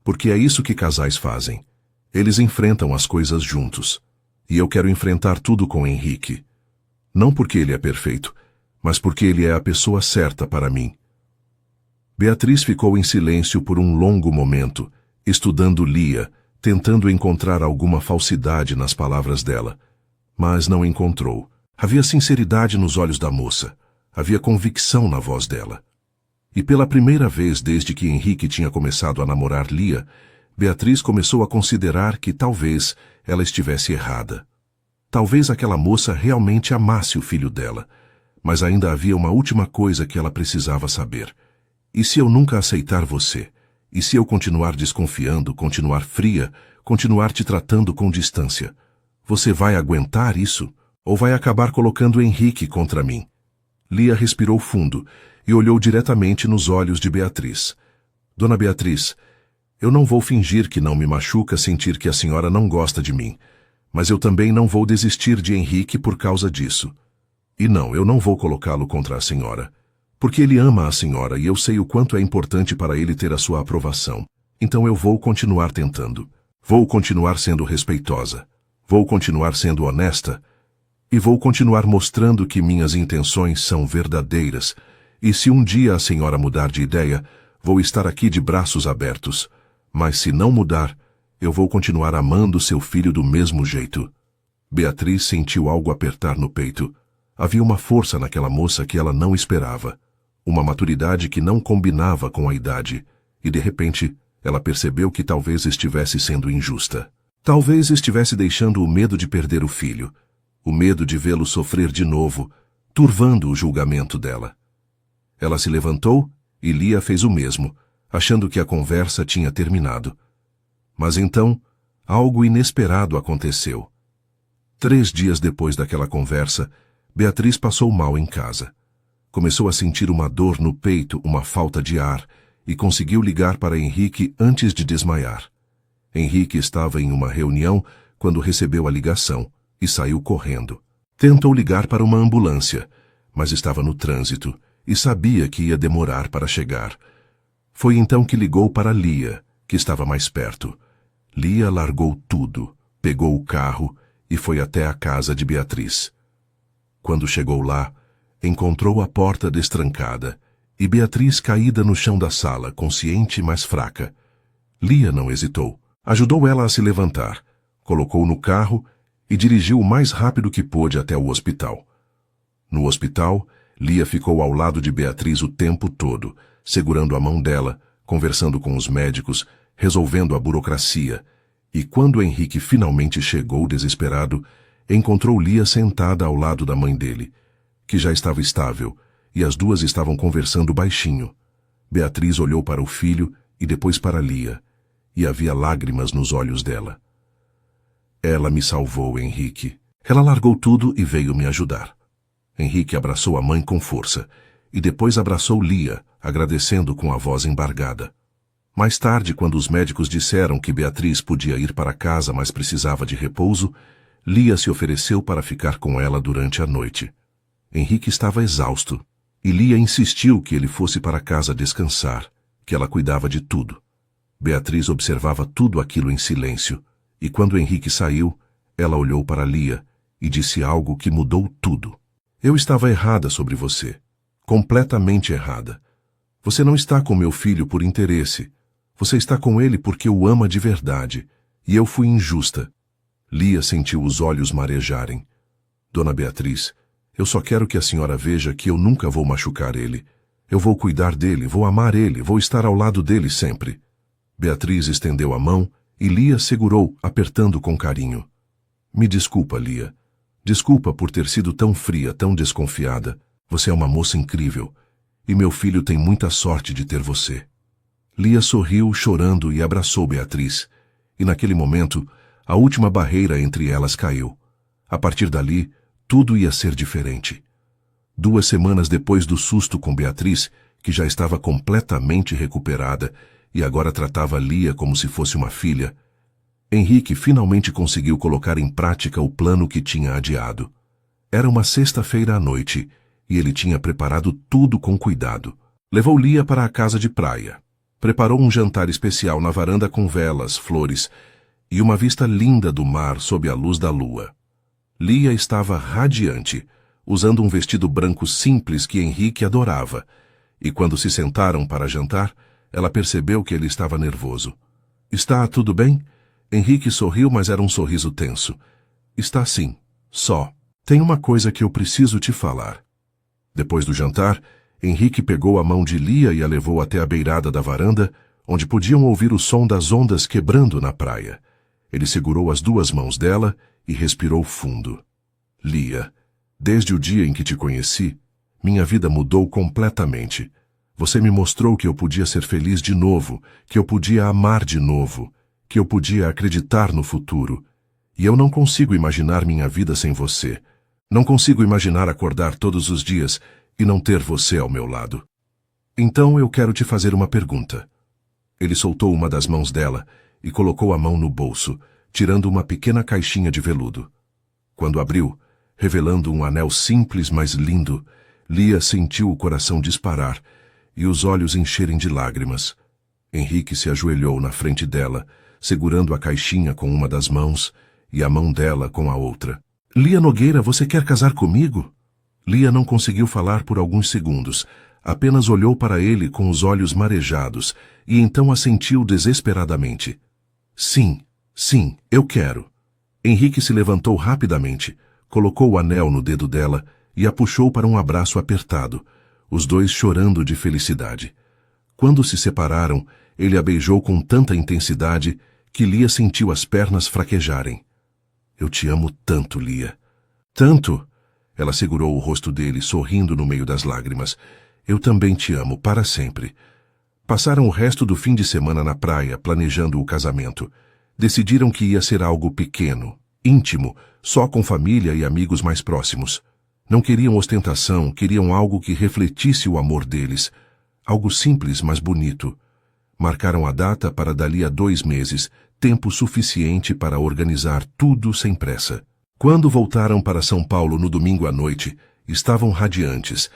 Porque é isso que casais fazem. Eles enfrentam as coisas juntos. E eu quero enfrentar tudo com Henrique. Não porque ele é perfeito, mas porque ele é a pessoa certa para mim. Beatriz ficou em silêncio por um longo momento, estudando Lia, tentando encontrar alguma falsidade nas palavras dela. Mas não encontrou. Havia sinceridade nos olhos da moça. Havia convicção na voz dela. E pela primeira vez desde que Henrique tinha começado a namorar Lia, Beatriz começou a considerar que talvez ela estivesse errada. Talvez aquela moça realmente amasse o filho dela, mas ainda havia uma última coisa que ela precisava saber. E se eu nunca aceitar você? E se eu continuar desconfiando, continuar fria, continuar te tratando com distância? Você vai aguentar isso? Ou vai acabar colocando Henrique contra mim? Lia respirou fundo e olhou diretamente nos olhos de Beatriz. Dona Beatriz, eu não vou fingir que não me machuca sentir que a senhora não gosta de mim, mas eu também não vou desistir de Henrique por causa disso. E não, eu não vou colocá-lo contra a senhora, porque ele ama a senhora e eu sei o quanto é importante para ele ter a sua aprovação. Então eu vou continuar tentando. Vou continuar sendo respeitosa. Vou continuar sendo honesta. E vou continuar mostrando que minhas intenções são verdadeiras. E se um dia a senhora mudar de ideia, vou estar aqui de braços abertos. Mas se não mudar, eu vou continuar amando seu filho do mesmo jeito. Beatriz sentiu algo apertar no peito. Havia uma força naquela moça que ela não esperava. Uma maturidade que não combinava com a idade. E de repente, ela percebeu que talvez estivesse sendo injusta. Talvez estivesse deixando o medo de perder o filho. O medo de vê-lo sofrer de novo, turvando o julgamento dela. Ela se levantou e Lia fez o mesmo, achando que a conversa tinha terminado. Mas então, algo inesperado aconteceu. 3 dias depois daquela conversa, Beatriz passou mal em casa. Começou a sentir uma dor no peito, uma falta de ar, e conseguiu ligar para Henrique antes de desmaiar. Henrique estava em uma reunião quando recebeu a ligação e saiu correndo. Tentou ligar para uma ambulância, mas estava no trânsito e sabia que ia demorar para chegar. Foi então que ligou para Lia, que estava mais perto. Lia largou tudo, pegou o carro e foi até a casa de Beatriz. Quando chegou lá, encontrou a porta destrancada e Beatriz caída no chão da sala, consciente, mas fraca. Lia não hesitou. Ajudou ela a se levantar, colocou no carro e dirigiu o mais rápido que pôde até o hospital. No hospital, Lia ficou ao lado de Beatriz o tempo todo, segurando a mão dela, conversando com os médicos, resolvendo a burocracia, e quando Henrique finalmente chegou desesperado, encontrou Lia sentada ao lado da mãe dele, que já estava estável, e as duas estavam conversando baixinho. Beatriz olhou para o filho e depois para Lia, e havia lágrimas nos olhos dela. Ela me salvou, Henrique. Ela largou tudo e veio me ajudar. Henrique abraçou a mãe com força, e depois abraçou Lia, agradecendo com a voz embargada. Mais tarde, quando os médicos disseram que Beatriz podia ir para casa, mas precisava de repouso, Lia se ofereceu para ficar com ela durante a noite. Henrique estava exausto, e Lia insistiu que ele fosse para casa descansar, que ela cuidava de tudo. Beatriz observava tudo aquilo em silêncio, e quando Henrique saiu, ela olhou para Lia e disse algo que mudou tudo. Eu estava errada sobre você, completamente errada. Você não está com meu filho por interesse. Você está com ele porque o ama de verdade, e eu fui injusta. Lia sentiu os olhos marejarem. Dona Beatriz, eu só quero que a senhora veja que eu nunca vou machucar ele. Eu vou cuidar dele, vou amar ele, vou estar ao lado dele sempre. Beatriz estendeu a mão e Lia segurou, apertando com carinho. Me desculpa, Lia. Desculpa por ter sido tão fria, tão desconfiada. Você é uma moça incrível, e meu filho tem muita sorte de ter você. Lia sorriu, chorando, e abraçou Beatriz, e naquele momento, a última barreira entre elas caiu. A partir dali, tudo ia ser diferente. 2 semanas depois do susto com Beatriz, que já estava completamente recuperada e agora tratava Lia como se fosse uma filha, Henrique finalmente conseguiu colocar em prática o plano que tinha adiado. Era uma sexta-feira à noite, e ele tinha preparado tudo com cuidado. Levou Lia para a casa de praia. Preparou um jantar especial na varanda com velas, flores e uma vista linda do mar sob a luz da lua. Lia estava radiante, usando um vestido branco simples que Henrique adorava, e quando se sentaram para jantar, ela percebeu que ele estava nervoso. Está tudo bem? Henrique sorriu, mas era um sorriso tenso. Está sim, só. Tem uma coisa que eu preciso te falar. Depois do jantar, Henrique pegou a mão de Lia e a levou até a beirada da varanda, onde podiam ouvir o som das ondas quebrando na praia. Ele segurou as 2 mãos dela e respirou fundo. Lia, desde o dia em que te conheci, minha vida mudou completamente. Você me mostrou que eu podia ser feliz de novo, que eu podia amar de novo, que eu podia acreditar no futuro. E eu não consigo imaginar minha vida sem você. Não consigo imaginar acordar todos os dias e não ter você ao meu lado. Então eu quero te fazer uma pergunta. Ele soltou uma das mãos dela e colocou a mão no bolso, tirando uma pequena caixinha de veludo. Quando abriu, revelando um anel simples, mas lindo, Lia sentiu o coração disparar e os olhos encherem de lágrimas. Henrique se ajoelhou na frente dela, segurando a caixinha com uma das mãos e a mão dela com a outra. Lia Nogueira, você quer casar comigo? Lia não conseguiu falar por alguns segundos, apenas olhou para ele com os olhos marejados e então assentiu desesperadamente. Sim, sim, eu quero. Henrique se levantou rapidamente, colocou o anel no dedo dela e a puxou para um abraço apertado, os dois chorando de felicidade. Quando se separaram, ele a beijou com tanta intensidade que Lia sentiu as pernas fraquejarem. Eu te amo tanto, Lia. Tanto! Ela segurou o rosto dele, sorrindo no meio das lágrimas. Eu também te amo, para sempre. Passaram o resto do fim de semana na praia, planejando o casamento. Decidiram que ia ser algo pequeno, íntimo, só com família e amigos mais próximos. Não queriam ostentação, queriam algo que refletisse o amor deles. Algo simples, mas bonito. Marcaram a data para dali a 2 meses, tempo suficiente para organizar tudo sem pressa. Quando voltaram para São Paulo no domingo à noite, estavam radiantes,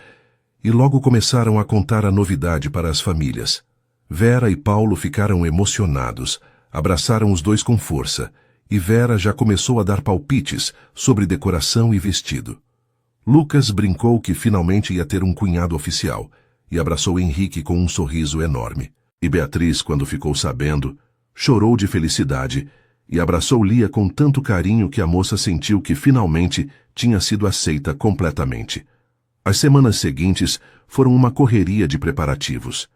e logo começaram a contar a novidade para as famílias. Vera e Paulo ficaram emocionados, abraçaram os dois com força, e Vera já começou a dar palpites sobre decoração e vestido. Lucas brincou que finalmente ia ter um cunhado oficial, e abraçou Henrique com um sorriso enorme. E Beatriz, quando ficou sabendo, chorou de felicidade e abraçou Lia com tanto carinho que a moça sentiu que finalmente tinha sido aceita completamente. As semanas seguintes foram uma correria de preparativos.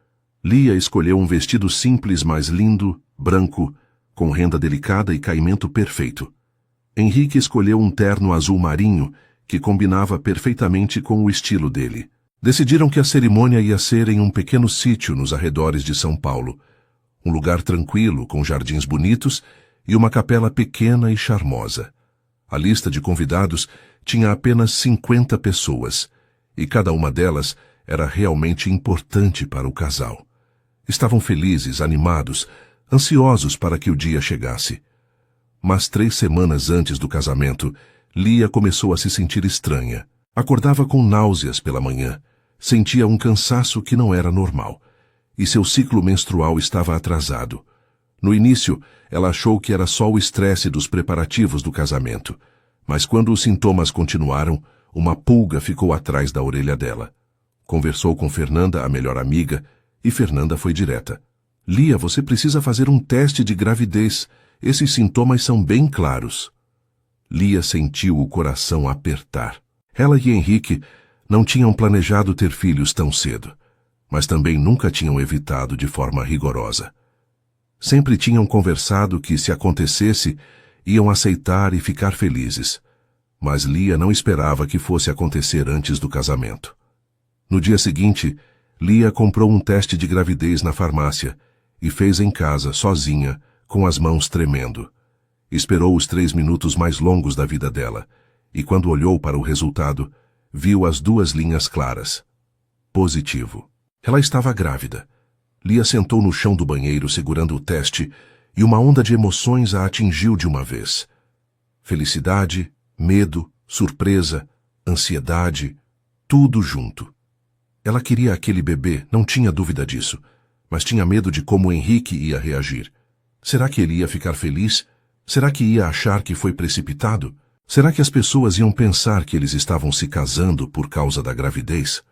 Lia escolheu um vestido simples, mas lindo, branco, com renda delicada e caimento perfeito. Henrique escolheu um terno azul marinho que combinava perfeitamente com o estilo dele. Decidiram que a cerimônia ia ser em um pequeno sítio nos arredores de São Paulo, um lugar tranquilo, com jardins bonitos e uma capela pequena e charmosa. A lista de convidados tinha apenas 50 pessoas, e cada uma delas era realmente importante para o casal. Estavam felizes, animados, ansiosos para que o dia chegasse. Mas 3 semanas antes do casamento, Lia começou a se sentir estranha. Acordava com náuseas pela manhã, sentia um cansaço que não era normal, e seu ciclo menstrual estava atrasado. No início, ela achou que era só o estresse dos preparativos do casamento, mas quando os sintomas continuaram, uma pulga ficou atrás da orelha dela. Conversou com Fernanda, a melhor amiga, e Fernanda foi direta. Lia, você precisa fazer um teste de gravidez. Esses sintomas são bem claros. Lia sentiu o coração apertar. Ela e Henrique não tinham planejado ter filhos tão cedo, mas também nunca tinham evitado de forma rigorosa. Sempre tinham conversado que, se acontecesse, iam aceitar e ficar felizes. Mas Lia não esperava que fosse acontecer antes do casamento. No dia seguinte, Lia comprou um teste de gravidez na farmácia e fez em casa, sozinha, com as mãos tremendo. Esperou os 3 minutos mais longos da vida dela, e quando olhou para o resultado, viu as 2 linhas claras. Positivo. Ela estava grávida. Lia sentou no chão do banheiro segurando o teste e uma onda de emoções a atingiu de uma vez. Felicidade, medo, surpresa, ansiedade, tudo junto. Ela queria aquele bebê, não tinha dúvida disso, mas tinha medo de como Henrique ia reagir. Será que ele ia ficar feliz? Será que ia achar que foi precipitado? Será que as pessoas iam pensar que eles estavam se casando por causa da gravidez?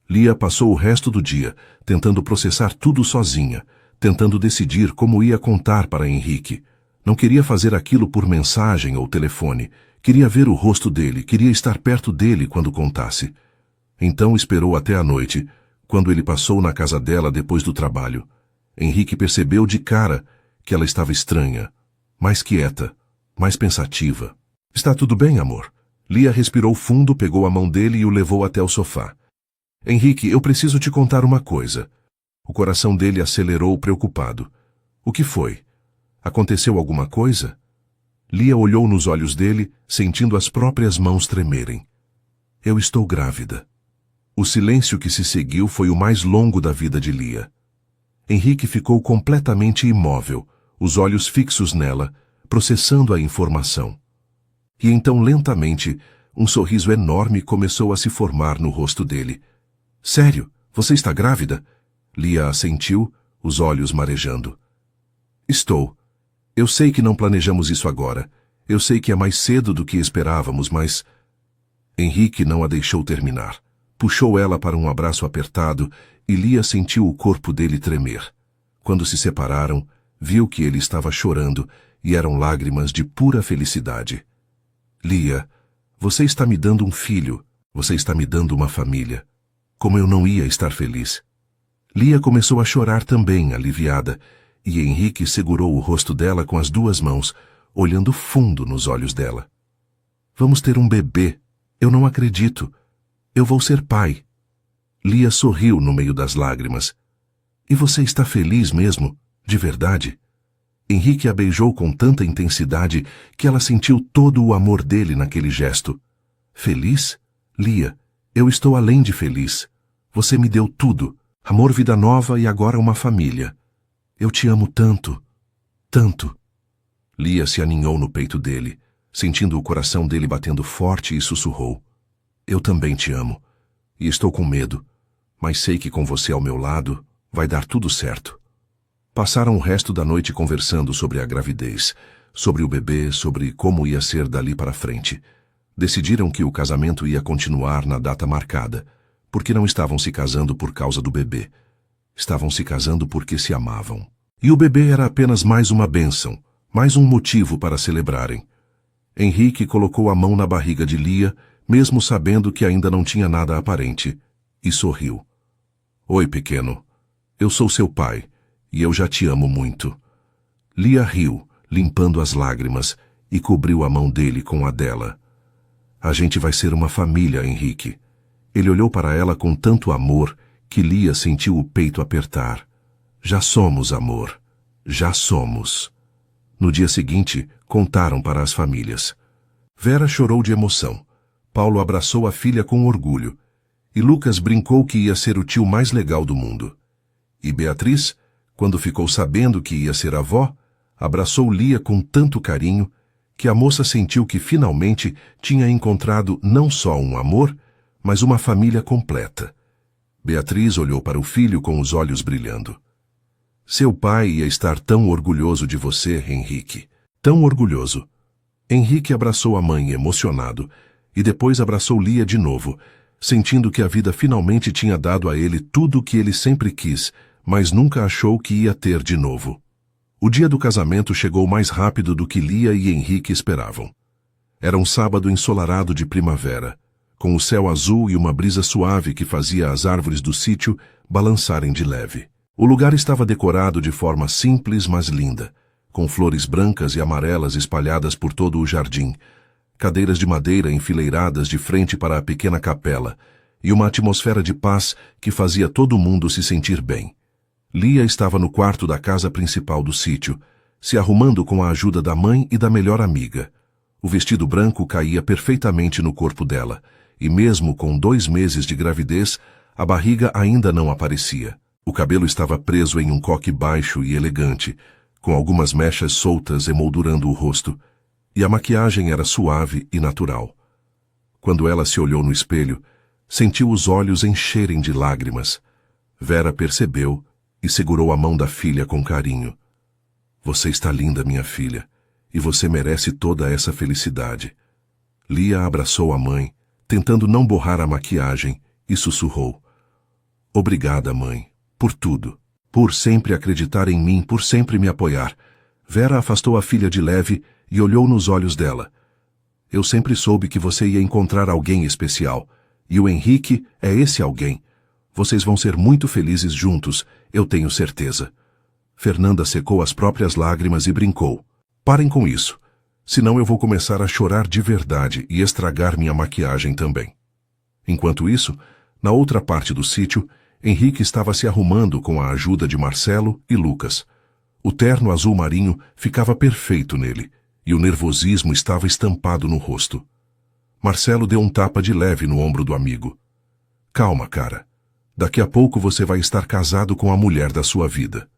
Lia passou o resto do dia tentando processar tudo sozinha, tentando decidir como ia contar para Henrique. Não queria fazer aquilo por mensagem ou telefone. Queria ver o rosto dele, queria estar perto dele quando contasse. Então esperou até a noite, quando ele passou na casa dela depois do trabalho. Henrique percebeu de cara que ela estava estranha, mais quieta, mais pensativa. Está tudo bem, amor? Lia respirou fundo, pegou a mão dele e o levou até o sofá. Henrique, eu preciso te contar uma coisa. O coração dele acelerou preocupado. O que foi? Aconteceu alguma coisa? Lia olhou nos olhos dele, sentindo as próprias mãos tremerem. Eu estou grávida. O silêncio que se seguiu foi o mais longo da vida de Lia. Henrique ficou completamente imóvel, os olhos fixos nela, processando a informação. E então, lentamente, um sorriso enorme começou a se formar no rosto dele. Sério? Você está grávida? Lia assentiu, os olhos marejando. Estou. Eu sei que não planejamos isso agora. Eu sei que é mais cedo do que esperávamos, mas... Henrique não a deixou terminar. Puxou ela para um abraço apertado e Lia sentiu o corpo dele tremer. Quando se separaram, viu que ele estava chorando e eram lágrimas de pura felicidade. Lia, você está me dando um filho, você está me dando uma família. Como eu não ia estar feliz. Lia começou a chorar também, aliviada, e Henrique segurou o rosto dela com as 2 mãos, olhando fundo nos olhos dela. Vamos ter um bebê. Eu não acredito. Eu vou ser pai. Lia sorriu no meio das lágrimas. E você está feliz mesmo? De verdade? Henrique a beijou com tanta intensidade que ela sentiu todo o amor dele naquele gesto. Feliz? Lia, eu estou além de feliz. Você me deu tudo. Amor, vida nova e agora uma família. Eu te amo tanto. Tanto. Lia se aninhou no peito dele, sentindo o coração dele batendo forte e sussurrou. Eu também te amo. E estou com medo. Mas sei que com você ao meu lado, vai dar tudo certo. Passaram o resto da noite conversando sobre a gravidez, sobre o bebê, sobre como ia ser dali para frente. Decidiram que o casamento ia continuar na data marcada, porque não estavam se casando por causa do bebê. Estavam se casando porque se amavam. E o bebê era apenas mais uma bênção, mais um motivo para celebrarem. Henrique colocou a mão na barriga de Lia, mesmo sabendo que ainda não tinha nada aparente, e sorriu. Oi, pequeno. Eu sou seu pai, e eu já te amo muito. Lia riu, limpando as lágrimas, e cobriu a mão dele com a dela. A gente vai ser uma família, Henrique. Ele olhou para ela com tanto amor que Lia sentiu o peito apertar. Já somos, amor. Já somos. No dia seguinte, contaram para as famílias. Vera chorou de emoção. Paulo abraçou a filha com orgulho. E Lucas brincou que ia ser o tio mais legal do mundo. E Beatriz, quando ficou sabendo que ia ser avó, abraçou Lia com tanto carinho que a moça sentiu que finalmente tinha encontrado não só um amor, mas uma família completa. Beatriz olhou para o filho com os olhos brilhando. Seu pai ia estar tão orgulhoso de você, Henrique. Tão orgulhoso. Henrique abraçou a mãe emocionado e depois abraçou Lia de novo, sentindo que a vida finalmente tinha dado a ele tudo o que ele sempre quis, mas nunca achou que ia ter de novo. O dia do casamento chegou mais rápido do que Lia e Henrique esperavam. Era um sábado ensolarado de primavera, com o céu azul e uma brisa suave que fazia as árvores do sítio balançarem de leve. O lugar estava decorado de forma simples, mas linda, com flores brancas e amarelas espalhadas por todo o jardim, cadeiras de madeira enfileiradas de frente para a pequena capela e uma atmosfera de paz que fazia todo mundo se sentir bem. Lia estava no quarto da casa principal do sítio, se arrumando com a ajuda da mãe e da melhor amiga. O vestido branco caía perfeitamente no corpo dela, e mesmo com 2 meses de gravidez, a barriga ainda não aparecia. O cabelo estava preso em um coque baixo e elegante, com algumas mechas soltas emoldurando o rosto, e a maquiagem era suave e natural. Quando ela se olhou no espelho, sentiu os olhos encherem de lágrimas. Vera percebeu e segurou a mão da filha com carinho. Você está linda, minha filha, e você merece toda essa felicidade. Lia abraçou a mãe, tentando não borrar a maquiagem, e sussurrou. Obrigada, mãe, por tudo. Por sempre acreditar em mim, por sempre me apoiar. Vera afastou a filha de leve e olhou nos olhos dela. Eu sempre soube que você ia encontrar alguém especial, e o Henrique é esse alguém. Vocês vão ser muito felizes juntos, eu tenho certeza. Fernanda secou as próprias lágrimas e brincou. Parem com isso, senão eu vou começar a chorar de verdade e estragar minha maquiagem também. Enquanto isso, na outra parte do sítio, Henrique estava se arrumando com a ajuda de Marcelo e Lucas. O terno azul marinho ficava perfeito nele, e o nervosismo estava estampado no rosto. Marcelo deu um tapa de leve no ombro do amigo. Calma, cara. Daqui a pouco você vai estar casado com a mulher da sua vida.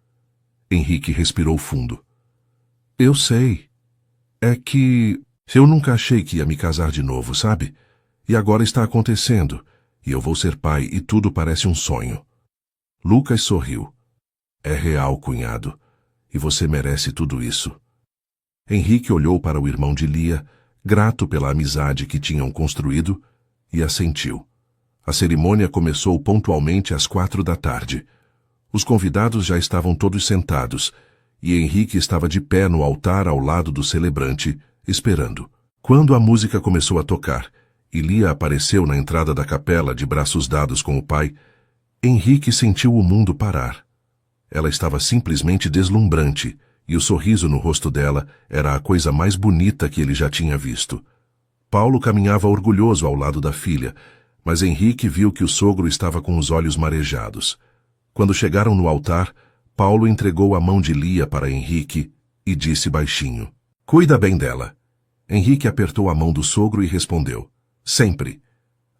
Henrique respirou fundo. Eu sei. É que eu nunca achei que ia me casar de novo, sabe? E agora está acontecendo, e eu vou ser pai e tudo parece um sonho. Lucas sorriu. É real, cunhado, e você merece tudo isso. Henrique olhou para o irmão de Lia, grato pela amizade que tinham construído, e assentiu. A cerimônia começou pontualmente às 4 da tarde. Os convidados já estavam todos sentados, e Henrique estava de pé no altar ao lado do celebrante, esperando. Quando a música começou a tocar, e Lia apareceu na entrada da capela de braços dados com o pai, Henrique sentiu o mundo parar. Ela estava simplesmente deslumbrante, e o sorriso no rosto dela era a coisa mais bonita que ele já tinha visto. Paulo caminhava orgulhoso ao lado da filha, mas Henrique viu que o sogro estava com os olhos marejados. Quando chegaram no altar, Paulo entregou a mão de Lia para Henrique e disse baixinho, Cuida bem dela. Henrique apertou a mão do sogro e respondeu, Sempre.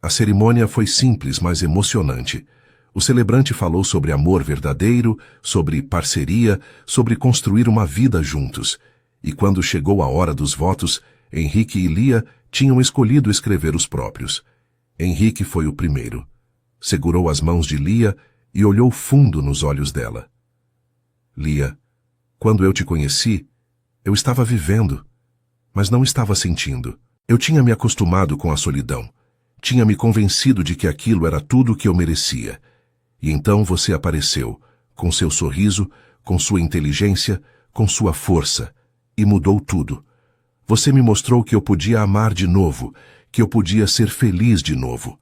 A cerimônia foi simples, mas emocionante. O celebrante falou sobre amor verdadeiro, sobre parceria, sobre construir uma vida juntos. E quando chegou a hora dos votos, Henrique e Lia tinham escolhido escrever os próprios. Henrique foi o primeiro. Segurou as mãos de Lia e olhou fundo nos olhos dela. Lia, quando eu te conheci, eu estava vivendo, mas não estava sentindo. Eu tinha me acostumado com a solidão. Tinha me convencido de que aquilo era tudo o que eu merecia. E então você apareceu, com seu sorriso, com sua inteligência, com sua força, e mudou tudo. Você me mostrou que eu podia amar de novo, que eu podia ser feliz de novo.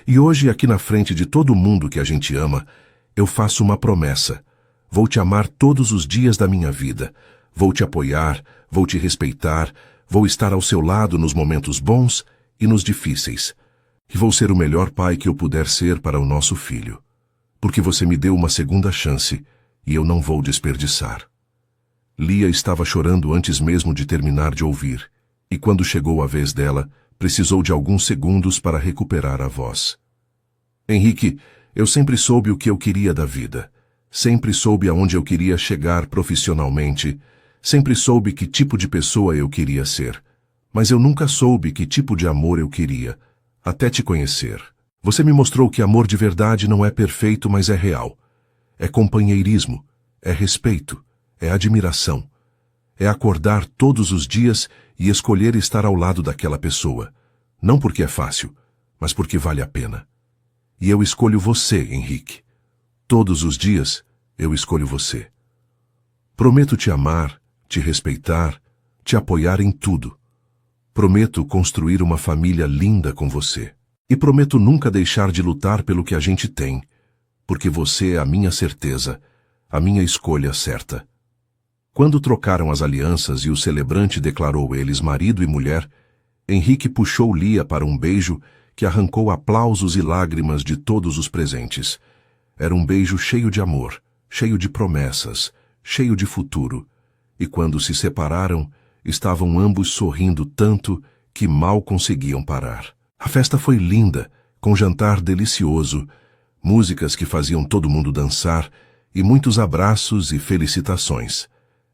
E hoje, aqui na frente de todo mundo que a gente ama, eu faço uma promessa. Vou te amar todos os dias da minha vida. Vou te apoiar, vou te respeitar, vou estar ao seu lado nos momentos bons e nos difíceis. E vou ser o melhor pai que eu puder ser para o nosso filho. Porque você me deu uma segunda chance e eu não vou desperdiçar. Lia estava chorando antes mesmo de terminar de ouvir, e quando chegou a vez dela, precisou de alguns segundos para recuperar a voz. Henrique, eu sempre soube o que eu queria da vida. Sempre soube aonde eu queria chegar profissionalmente. Sempre soube que tipo de pessoa eu queria ser. Mas eu nunca soube que tipo de amor eu queria, até te conhecer. Você me mostrou que amor de verdade não é perfeito, mas é real. É companheirismo, é respeito, é admiração. É acordar todos os dias e escolher estar ao lado daquela pessoa. Não porque é fácil, mas porque vale a pena. E eu escolho você, Henrique. Todos os dias, eu escolho você. Prometo te amar, te respeitar, te apoiar em tudo. Prometo construir uma família linda com você. E prometo nunca deixar de lutar pelo que a gente tem, porque você é a minha certeza, a minha escolha certa. Quando trocaram as alianças e o celebrante declarou eles marido e mulher, Henrique puxou Lia para um beijo que arrancou aplausos e lágrimas de todos os presentes. Era um beijo cheio de amor, cheio de promessas, cheio de futuro. E quando se separaram, estavam ambos sorrindo tanto que mal conseguiam parar. A festa foi linda, com jantar delicioso, músicas que faziam todo mundo dançar e muitos abraços e felicitações.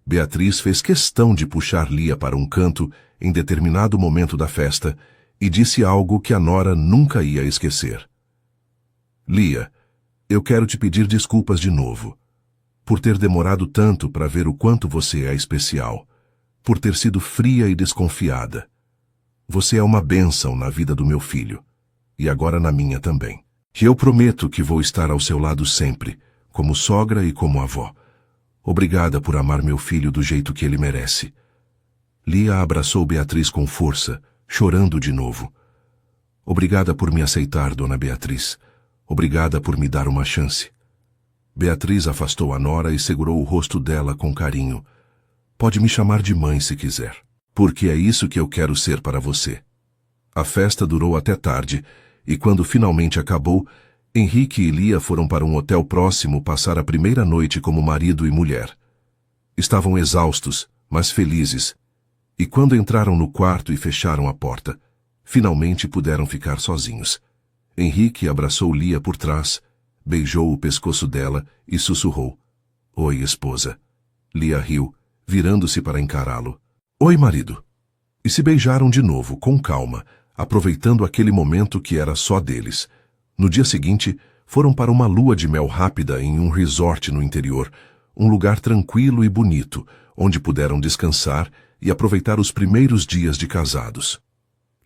Beatriz fez questão de puxar Lia para um canto em determinado momento da festa e disse algo que a nora nunca ia esquecer. Lia, eu quero te pedir desculpas de novo, por ter demorado tanto para ver o quanto você é especial, por ter sido fria e desconfiada. Você é uma bênção na vida do meu filho, e agora na minha também. E eu prometo que vou estar ao seu lado sempre, como sogra e como avó. Obrigada por amar meu filho do jeito que ele merece. Lia abraçou Beatriz com força, chorando de novo. Obrigada por me aceitar, dona Beatriz. Obrigada por me dar uma chance. Beatriz afastou a nora e segurou o rosto dela com carinho. Pode me chamar de mãe se quiser, porque é isso que eu quero ser para você. A festa durou até tarde, e quando finalmente acabou, Henrique e Lia foram para um hotel próximo passar a primeira noite como marido e mulher. Estavam exaustos, mas felizes, e quando entraram no quarto e fecharam a porta, finalmente puderam ficar sozinhos. Henrique abraçou Lia por trás, beijou o pescoço dela e sussurrou. Oi, esposa. Lia riu, virando-se para encará-lo. Oi, marido. E se beijaram de novo, com calma, aproveitando aquele momento que era só deles. No dia seguinte, foram para uma lua de mel rápida em um resort no interior, um lugar tranquilo e bonito, onde puderam descansar e aproveitar os primeiros dias de casados.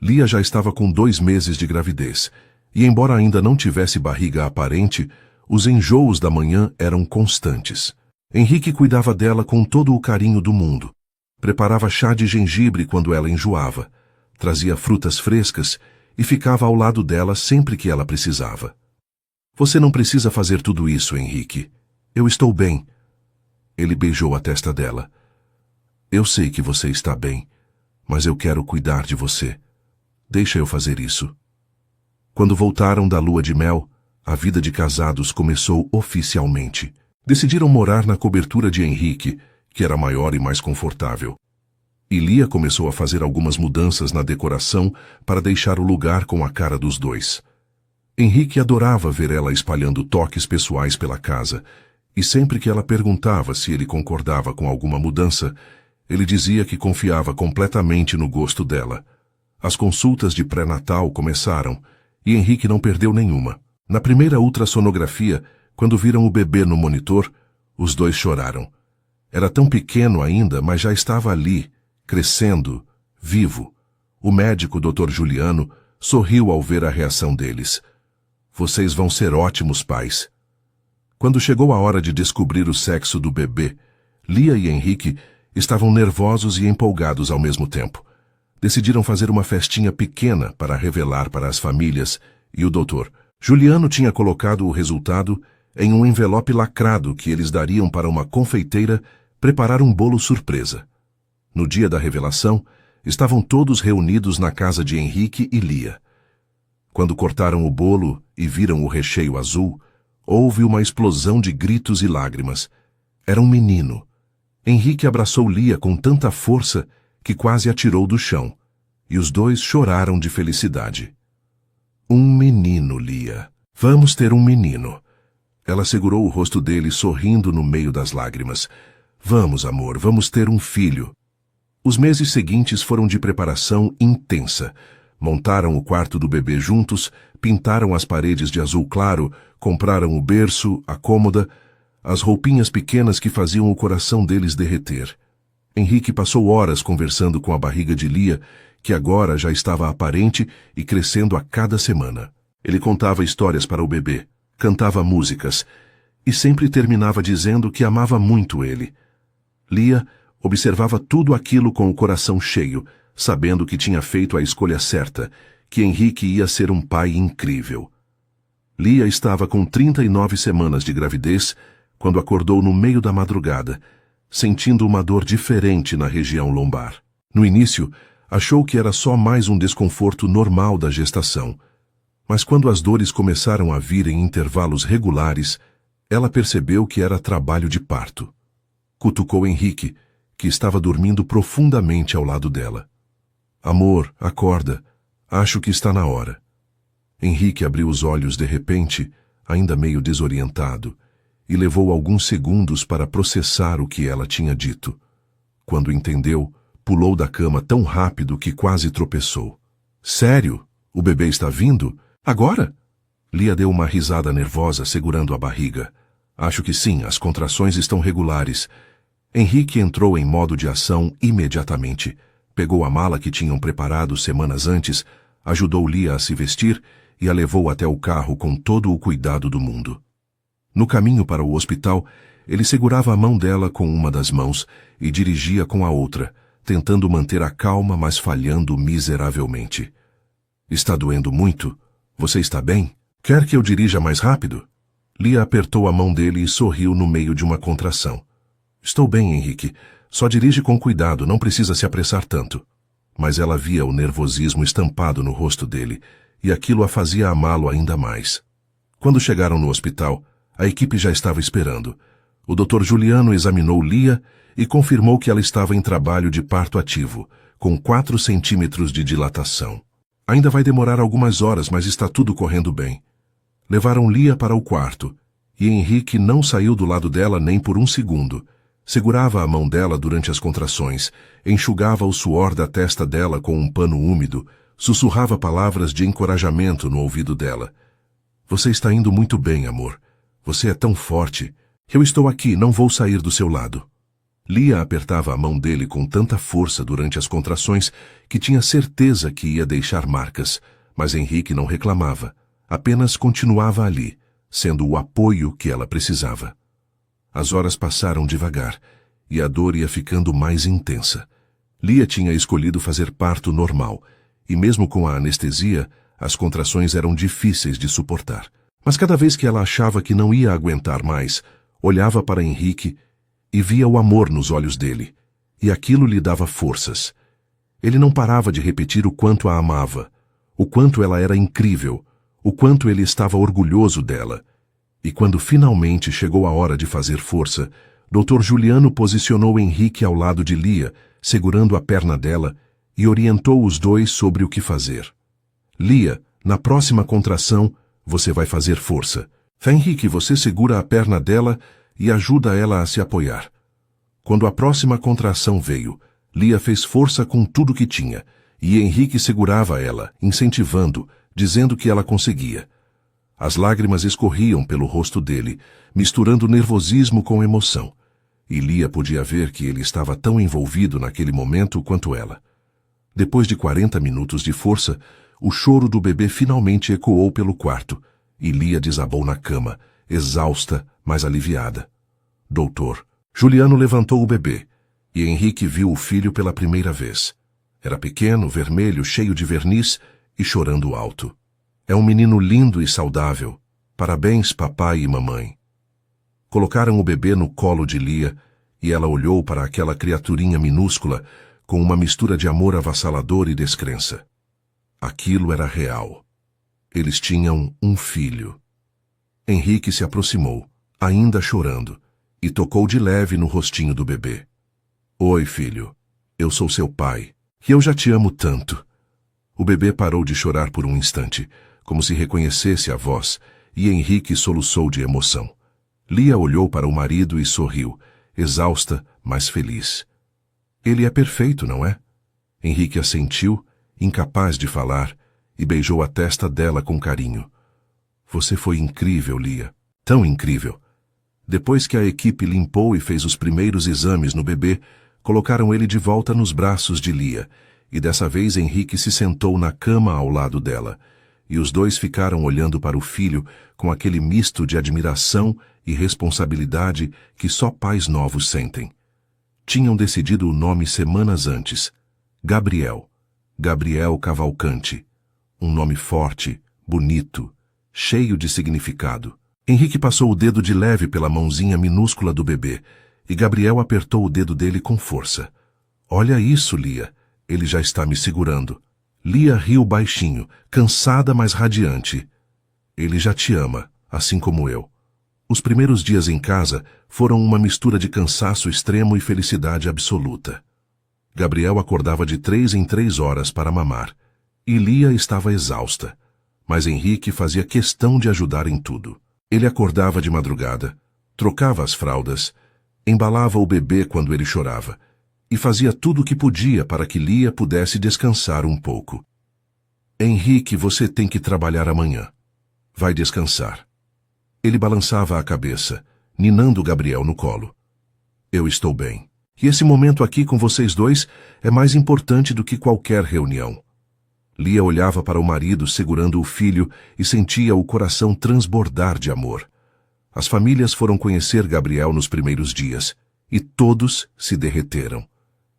Lia já estava com 2 meses de gravidez, e embora ainda não tivesse barriga aparente, os enjoos da manhã eram constantes. Henrique cuidava dela com todo o carinho do mundo. Preparava chá de gengibre quando ela enjoava, trazia frutas frescas e ficava ao lado dela sempre que ela precisava. Você não precisa fazer tudo isso, Henrique. Eu estou bem. Ele beijou a testa dela. Eu sei que você está bem, mas eu quero cuidar de você. Deixa eu fazer isso. Quando voltaram da lua de mel, a vida de casados começou oficialmente. Decidiram morar na cobertura de Henrique, que era maior e mais confortável. E Lia começou a fazer algumas mudanças na decoração para deixar o lugar com a cara dos dois. Henrique adorava ver ela espalhando toques pessoais pela casa, e sempre que ela perguntava se ele concordava com alguma mudança, ele dizia que confiava completamente no gosto dela. As consultas de pré-natal começaram, e Henrique não perdeu nenhuma. Na primeira ultrassonografia, quando viram o bebê no monitor, os dois choraram. Era tão pequeno ainda, mas já estava ali, crescendo, vivo. O médico, Dr. Juliano, sorriu ao ver a reação deles. Vocês vão ser ótimos pais. Quando chegou a hora de descobrir o sexo do bebê, Lia e Henrique estavam nervosos e empolgados ao mesmo tempo. Decidiram fazer uma festinha pequena para revelar para as famílias, e o doutor Juliano tinha colocado o resultado em um envelope lacrado que eles dariam para uma confeiteira preparar um bolo surpresa. No dia da revelação, estavam todos reunidos na casa de Henrique e Lia. Quando cortaram o bolo e viram o recheio azul, houve uma explosão de gritos e lágrimas. Era um menino. Henrique abraçou Lia com tanta força que quase a tirou do chão, e os dois choraram de felicidade. Um menino, Lia. Vamos ter um menino. Ela segurou o rosto dele, sorrindo no meio das lágrimas. Vamos, amor, vamos ter um filho. Os meses seguintes foram de preparação intensa. Montaram o quarto do bebê juntos, pintaram as paredes de azul claro, compraram o berço, a cômoda, as roupinhas pequenas que faziam o coração deles derreter. Henrique passou horas conversando com a barriga de Lia, que agora já estava aparente e crescendo a cada semana. Ele contava histórias para o bebê, cantava músicas e sempre terminava dizendo que amava muito ele. Lia observava tudo aquilo com o coração cheio, sabendo que tinha feito a escolha certa, que Henrique ia ser um pai incrível. Lia estava com 39 semanas de gravidez quando acordou no meio da madrugada, sentindo uma dor diferente na região lombar. No início, achou que era só mais um desconforto normal da gestação, mas quando as dores começaram a vir em intervalos regulares, ela percebeu que era trabalho de parto. Cutucou Henrique, que estava dormindo profundamente ao lado dela. Amor, acorda. Acho que está na hora. Henrique abriu os olhos de repente, ainda meio desorientado, e levou alguns segundos para processar o que ela tinha dito. Quando entendeu, pulou da cama tão rápido que quase tropeçou. Sério? O bebê está vindo? Agora? Lia deu uma risada nervosa, segurando a barriga. Acho que sim, as contrações estão regulares. Henrique entrou em modo de ação imediatamente. Pegou a mala que tinham preparado semanas antes, ajudou Lia a se vestir e a levou até o carro com todo o cuidado do mundo. No caminho para o hospital, ele segurava a mão dela com uma das mãos e dirigia com a outra, tentando manter a calma, mas falhando miseravelmente. Está doendo muito? Você está bem? Quer que eu dirija mais rápido? Lia apertou a mão dele e sorriu no meio de uma contração. Estou bem, Henrique. Só dirige com cuidado, não precisa se apressar tanto. Mas ela via o nervosismo estampado no rosto dele, e aquilo a fazia amá-lo ainda mais. Quando chegaram no hospital, a equipe já estava esperando. O Dr. Juliano examinou Lia e confirmou que ela estava em trabalho de parto ativo, com 4 centímetros de dilatação. Ainda vai demorar algumas horas, mas está tudo correndo bem. Levaram Lia para o quarto, e Henrique não saiu do lado dela nem por um segundo. Segurava a mão dela durante as contrações, enxugava o suor da testa dela com um pano úmido, sussurrava palavras de encorajamento no ouvido dela. Você está indo muito bem, amor. Você é tão forte. Eu estou aqui, não vou sair do seu lado. Lia apertava a mão dele com tanta força durante as contrações que tinha certeza que ia deixar marcas, mas Henrique não reclamava, apenas continuava ali, sendo o apoio que ela precisava. As horas passaram devagar, e a dor ia ficando mais intensa. Lia tinha escolhido fazer parto normal, e mesmo com a anestesia, as contrações eram difíceis de suportar. Mas cada vez que ela achava que não ia aguentar mais, olhava para Henrique e via o amor nos olhos dele, e aquilo lhe dava forças. Ele não parava de repetir o quanto a amava, o quanto ela era incrível, o quanto ele estava orgulhoso dela. E quando finalmente chegou a hora de fazer força, Dr. Juliano posicionou Henrique ao lado de Lia, segurando a perna dela, e orientou os dois sobre o que fazer. Lia, na próxima contração, você vai fazer força. Henrique, você segura a perna dela e ajuda ela a se apoiar. Quando a próxima contração veio, Lia fez força com tudo que tinha, e Henrique segurava ela, incentivando, dizendo que ela conseguia. As lágrimas escorriam pelo rosto dele, misturando nervosismo com emoção, e Lia podia ver que ele estava tão envolvido naquele momento quanto ela. Depois de 40 minutos de força, o choro do bebê finalmente ecoou pelo quarto, e Lia desabou na cama, exausta, mas aliviada. Doutor, Juliano levantou o bebê, e Henrique viu o filho pela primeira vez. Era pequeno, vermelho, cheio de verniz e chorando alto. É um menino lindo e saudável. Parabéns, papai e mamãe. Colocaram o bebê no colo de Lia, e ela olhou para aquela criaturinha minúscula com uma mistura de amor avassalador e descrença. Aquilo era real. Eles tinham um filho. Henrique se aproximou, ainda chorando, e tocou de leve no rostinho do bebê. Oi, filho. Eu sou seu pai, e eu já te amo tanto. O bebê parou de chorar por um instante, como se reconhecesse a voz, e Henrique soluçou de emoção. Lia olhou para o marido e sorriu, exausta, mas feliz. Ele é perfeito, não é? Henrique assentiu, incapaz de falar, e beijou a testa dela com carinho. Você foi incrível, Lia. Tão incrível. Depois que a equipe limpou e fez os primeiros exames no bebê, colocaram ele de volta nos braços de Lia, e dessa vez Henrique se sentou na cama ao lado dela, e os dois ficaram olhando para o filho com aquele misto de admiração e responsabilidade que só pais novos sentem. Tinham decidido o nome semanas antes. Gabriel. Gabriel Cavalcante. Um nome forte, bonito, cheio de significado. Henrique passou o dedo de leve pela mãozinha minúscula do bebê, e Gabriel apertou o dedo dele com força. Olha isso, Lia. Ele já está me segurando. Lia riu baixinho, cansada, mas radiante. Ele já te ama, assim como eu. Os primeiros dias em casa foram uma mistura de cansaço extremo e felicidade absoluta. Gabriel acordava de 3 em 3 horas para mamar, e Lia estava exausta, mas Henrique fazia questão de ajudar em tudo. Ele acordava de madrugada, trocava as fraldas, embalava o bebê quando ele chorava, e fazia tudo o que podia para que Lia pudesse descansar um pouco. Henrique, você tem que trabalhar amanhã. Vai descansar. Ele balançava a cabeça, ninando Gabriel no colo. Eu estou bem. E esse momento aqui com vocês dois é mais importante do que qualquer reunião. Lia olhava para o marido segurando o filho e sentia o coração transbordar de amor. As famílias foram conhecer Gabriel nos primeiros dias, e todos se derreteram.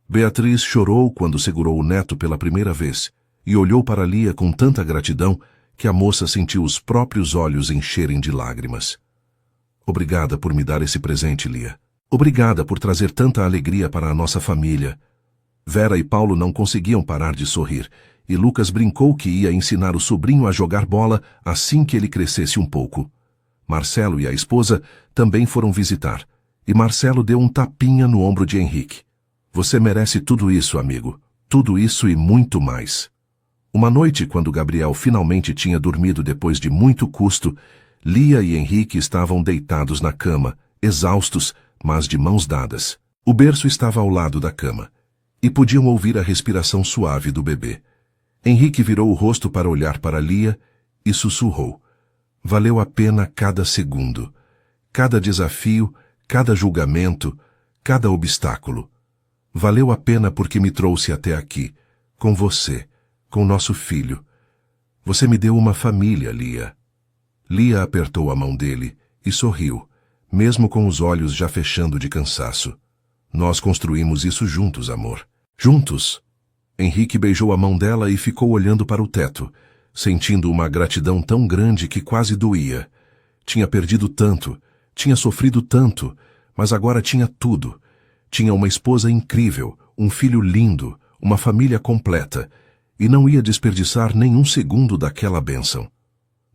Beatriz chorou quando segurou o neto pela primeira vez, e olhou para Lia com tanta gratidão que a moça sentiu os próprios olhos encherem de lágrimas. Obrigada por me dar esse presente, Lia. Obrigada por trazer tanta alegria para a nossa família. Vera e Paulo não conseguiam parar de sorrir, e Lucas brincou que ia ensinar o sobrinho a jogar bola assim que ele crescesse um pouco. Marcelo e a esposa também foram visitar, e Marcelo deu um tapinha no ombro de Henrique. Você merece tudo isso, amigo. Tudo isso e muito mais. Uma noite, quando Gabriel finalmente tinha dormido depois de muito custo, Lia e Henrique estavam deitados na cama, exaustos, mas de mãos dadas. O berço estava ao lado da cama, e podiam ouvir a respiração suave do bebê. Henrique virou o rosto para olhar para Lia e sussurrou. Valeu a pena cada segundo, cada desafio, cada julgamento, cada obstáculo. Valeu a pena porque me trouxe até aqui, com você, com nosso filho. Você me deu uma família, Lia. Lia apertou a mão dele e sorriu, mesmo com os olhos já fechando de cansaço. Nós construímos isso juntos, amor. Juntos. Henrique beijou a mão dela e ficou olhando para o teto, sentindo uma gratidão tão grande que quase doía. Tinha perdido tanto, tinha sofrido tanto, mas agora tinha tudo. Tinha uma esposa incrível, um filho lindo, uma família completa, e não ia desperdiçar nenhum segundo daquela bênção.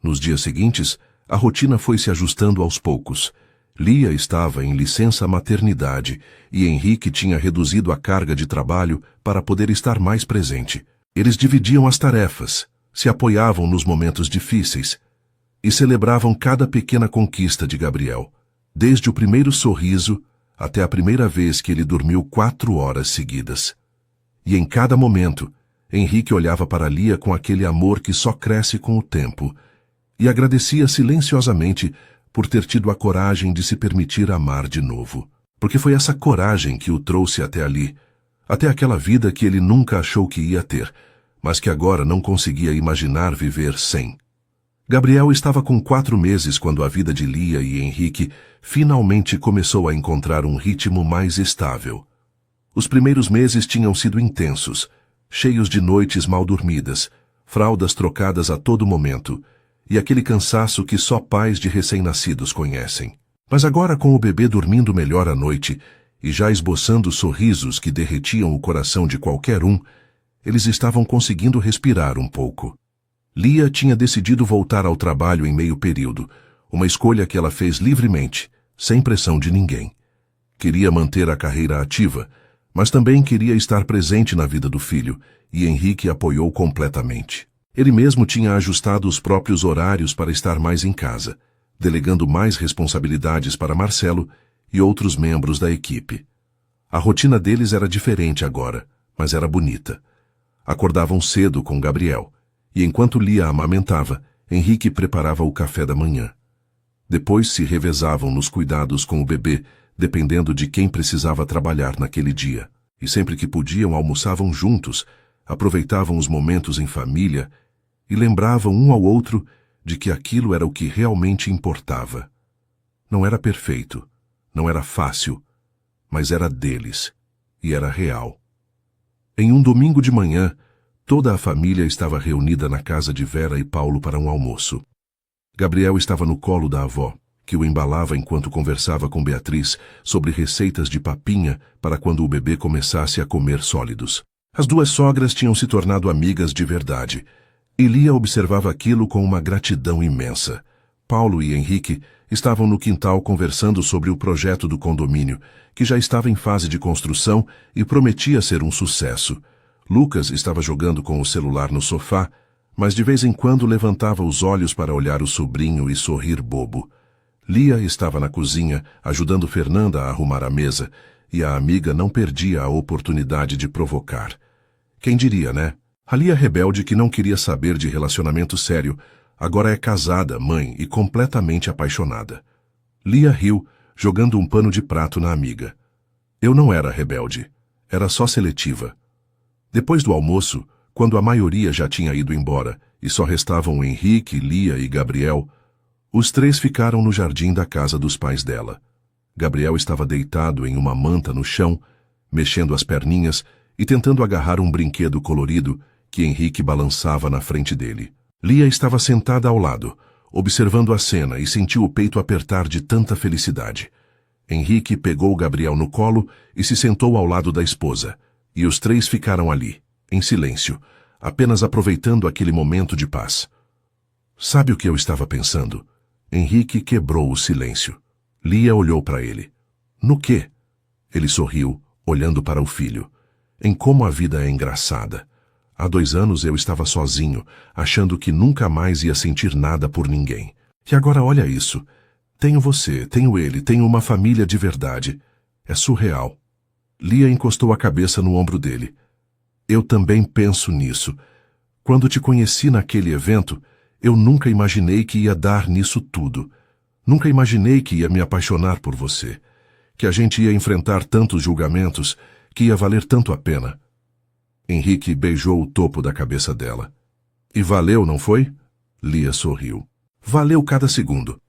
Nos dias seguintes, a rotina foi se ajustando aos poucos. Lia estava em licença maternidade e Henrique tinha reduzido a carga de trabalho para poder estar mais presente. Eles dividiam as tarefas, se apoiavam nos momentos difíceis e celebravam cada pequena conquista de Gabriel, desde o primeiro sorriso até a primeira vez que ele dormiu 4 horas seguidas. E em cada momento, Henrique olhava para Lia com aquele amor que só cresce com o tempo e agradecia silenciosamente por ter tido a coragem de se permitir amar de novo. Porque foi essa coragem que o trouxe até ali, até aquela vida que ele nunca achou que ia ter, mas que agora não conseguia imaginar viver sem. Gabriel estava com 4 meses quando a vida de Lia e Henrique finalmente começou a encontrar um ritmo mais estável. Os primeiros meses tinham sido intensos, cheios de noites mal dormidas, fraldas trocadas a todo momento, e aquele cansaço que só pais de recém-nascidos conhecem. Mas agora, com o bebê dormindo melhor à noite e já esboçando sorrisos que derretiam o coração de qualquer um, eles estavam conseguindo respirar um pouco. Lia tinha decidido voltar ao trabalho em meio período, uma escolha que ela fez livremente, sem pressão de ninguém. Queria manter a carreira ativa, mas também queria estar presente na vida do filho, e Henrique apoiou completamente. Ele mesmo tinha ajustado os próprios horários para estar mais em casa, delegando mais responsabilidades para Marcelo e outros membros da equipe. A rotina deles era diferente agora, mas era bonita. Acordavam cedo com Gabriel, e enquanto Lia amamentava, Henrique preparava o café da manhã. Depois se revezavam nos cuidados com o bebê, dependendo de quem precisava trabalhar naquele dia. E sempre que podiam almoçavam juntos, aproveitavam os momentos em família e lembravam um ao outro de que aquilo era o que realmente importava. Não era perfeito, não era fácil, mas era deles, e era real. Em um domingo de manhã, toda a família estava reunida na casa de Vera e Paulo para um almoço. Gabriel estava no colo da avó, que o embalava enquanto conversava com Beatriz sobre receitas de papinha para quando o bebê começasse a comer sólidos. As duas sogras tinham se tornado amigas de verdade, e Lia observava aquilo com uma gratidão imensa. Paulo e Henrique estavam no quintal conversando sobre o projeto do condomínio, que já estava em fase de construção e prometia ser um sucesso. Lucas estava jogando com o celular no sofá, mas de vez em quando levantava os olhos para olhar o sobrinho e sorrir bobo. Lia estava na cozinha, ajudando Fernanda a arrumar a mesa, e a amiga não perdia a oportunidade de provocar. Quem diria, né? A Lia rebelde que não queria saber de relacionamento sério, agora é casada, mãe e completamente apaixonada. Lia riu, jogando um pano de prato na amiga. Eu não era rebelde, era só seletiva. Depois do almoço, quando a maioria já tinha ido embora e só restavam Henrique, Lia e Gabriel, os três ficaram no jardim da casa dos pais dela. Gabriel estava deitado em uma manta no chão, mexendo as perninhas e tentando agarrar um brinquedo colorido que Henrique balançava na frente dele. Lia estava sentada ao lado, observando a cena e sentiu o peito apertar de tanta felicidade. Henrique pegou Gabriel no colo e se sentou ao lado da esposa, e os três ficaram ali, em silêncio, apenas aproveitando aquele momento de paz. Sabe o que eu estava pensando? Henrique quebrou o silêncio. Lia olhou para ele. No quê? Ele sorriu, olhando para o filho. Em como a vida é engraçada. Há 2 anos eu estava sozinho, achando que nunca mais ia sentir nada por ninguém. E agora olha isso. Tenho você, tenho ele, tenho uma família de verdade. É surreal. Lia encostou a cabeça no ombro dele. Eu também penso nisso. Quando te conheci naquele evento, eu nunca imaginei que ia dar nisso tudo. Nunca imaginei que ia me apaixonar por você. Que a gente ia enfrentar tantos julgamentos, que ia valer tanto a pena. Henrique beijou o topo da cabeça dela. E valeu, não foi? Lia sorriu. Valeu cada segundo.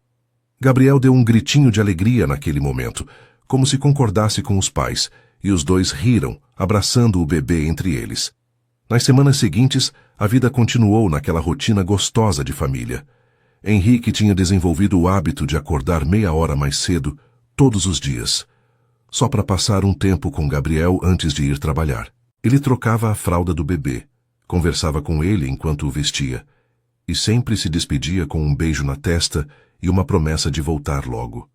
Gabriel deu um gritinho de alegria naquele momento, como se concordasse com os pais, e os dois riram, abraçando o bebê entre eles. Nas semanas seguintes, a vida continuou naquela rotina gostosa de família. Henrique tinha desenvolvido o hábito de acordar meia hora mais cedo, todos os dias, só para passar um tempo com Gabriel antes de ir trabalhar. Ele trocava a fralda do bebê, conversava com ele enquanto o vestia, e sempre se despedia com um beijo na testa e uma promessa de voltar logo.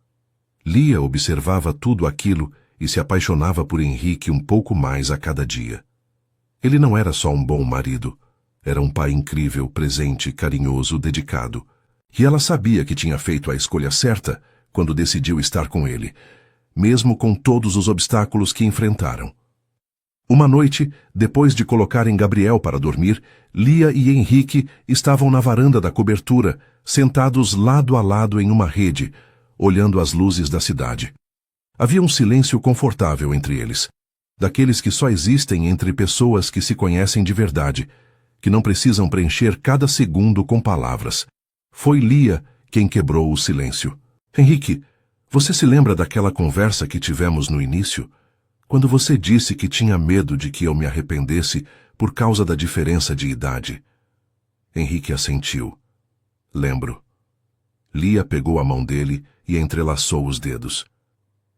Lia observava tudo aquilo e se apaixonava por Henrique um pouco mais a cada dia. Ele não era só um bom marido, era um pai incrível, presente, carinhoso, dedicado. E ela sabia que tinha feito a escolha certa quando decidiu estar com ele, mesmo com todos os obstáculos que enfrentaram. Uma noite, depois de colocarem Gabriel para dormir, Lia e Henrique estavam na varanda da cobertura, sentados lado a lado em uma rede, olhando as luzes da cidade. Havia um silêncio confortável entre eles, daqueles que só existem entre pessoas que se conhecem de verdade, que não precisam preencher cada segundo com palavras. Foi Lia quem quebrou o silêncio. Henrique, você se lembra daquela conversa que tivemos no início? Quando você disse que tinha medo de que eu me arrependesse por causa da diferença de idade. Henrique assentiu. Lembro. Lia pegou a mão dele e entrelaçou os dedos.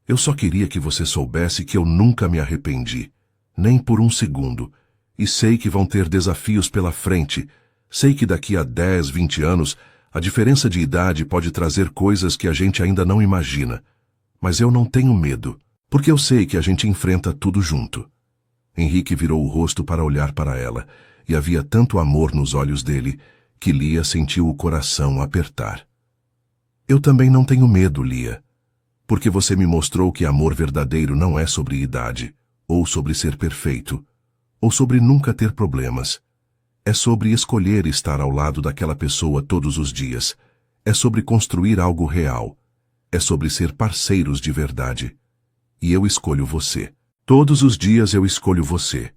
Eu só queria que você soubesse que eu nunca me arrependi, nem por um segundo, e sei que vão ter desafios pela frente. Sei que daqui a 10, 20 anos, a diferença de idade pode trazer coisas que a gente ainda não imagina. Mas eu não tenho medo, porque eu sei que a gente enfrenta tudo junto. Henrique virou o rosto para olhar para ela, e havia tanto amor nos olhos dele que Lia sentiu o coração apertar. Eu também não tenho medo, Lia, porque você me mostrou que amor verdadeiro não é sobre idade, ou sobre ser perfeito, ou sobre nunca ter problemas. É sobre escolher estar ao lado daquela pessoa todos os dias. É sobre construir algo real. É sobre ser parceiros de verdade. E eu escolho você. Todos os dias eu escolho você.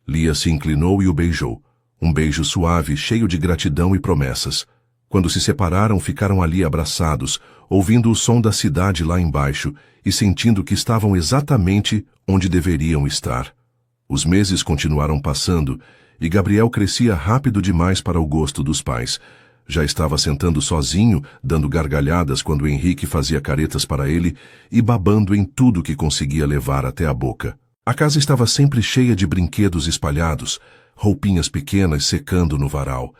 Lia se inclinou e o beijou. Um beijo suave, cheio de gratidão e promessas. Quando se separaram, ficaram ali abraçados, ouvindo o som da cidade lá embaixo e sentindo que estavam exatamente onde deveriam estar. Os meses continuaram passando e Gabriel crescia rápido demais para o gosto dos pais. Já estava sentando sozinho, dando gargalhadas quando Henrique fazia caretas para ele e babando em tudo que conseguia levar até a boca. A casa estava sempre cheia de brinquedos espalhados, roupinhas pequenas secando no varal,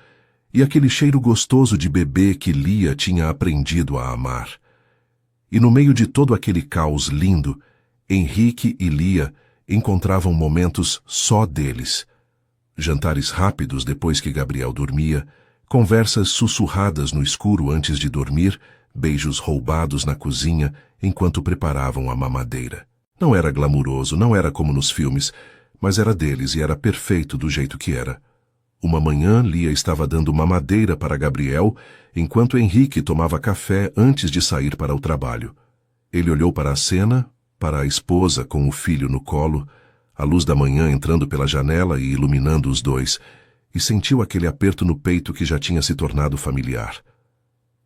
e aquele cheiro gostoso de bebê que Lia tinha aprendido a amar. E no meio de todo aquele caos lindo, Henrique e Lia encontravam momentos só deles. Jantares rápidos depois que Gabriel dormia, conversas sussurradas no escuro antes de dormir, beijos roubados na cozinha enquanto preparavam a mamadeira. Não era glamuroso, não era como nos filmes, mas era deles e era perfeito do jeito que era. Uma manhã, Lia estava dando mamadeira para Gabriel, enquanto Henrique tomava café antes de sair para o trabalho. Ele olhou para a cena, para a esposa com o filho no colo, a luz da manhã entrando pela janela e iluminando os dois, e sentiu aquele aperto no peito que já tinha se tornado familiar.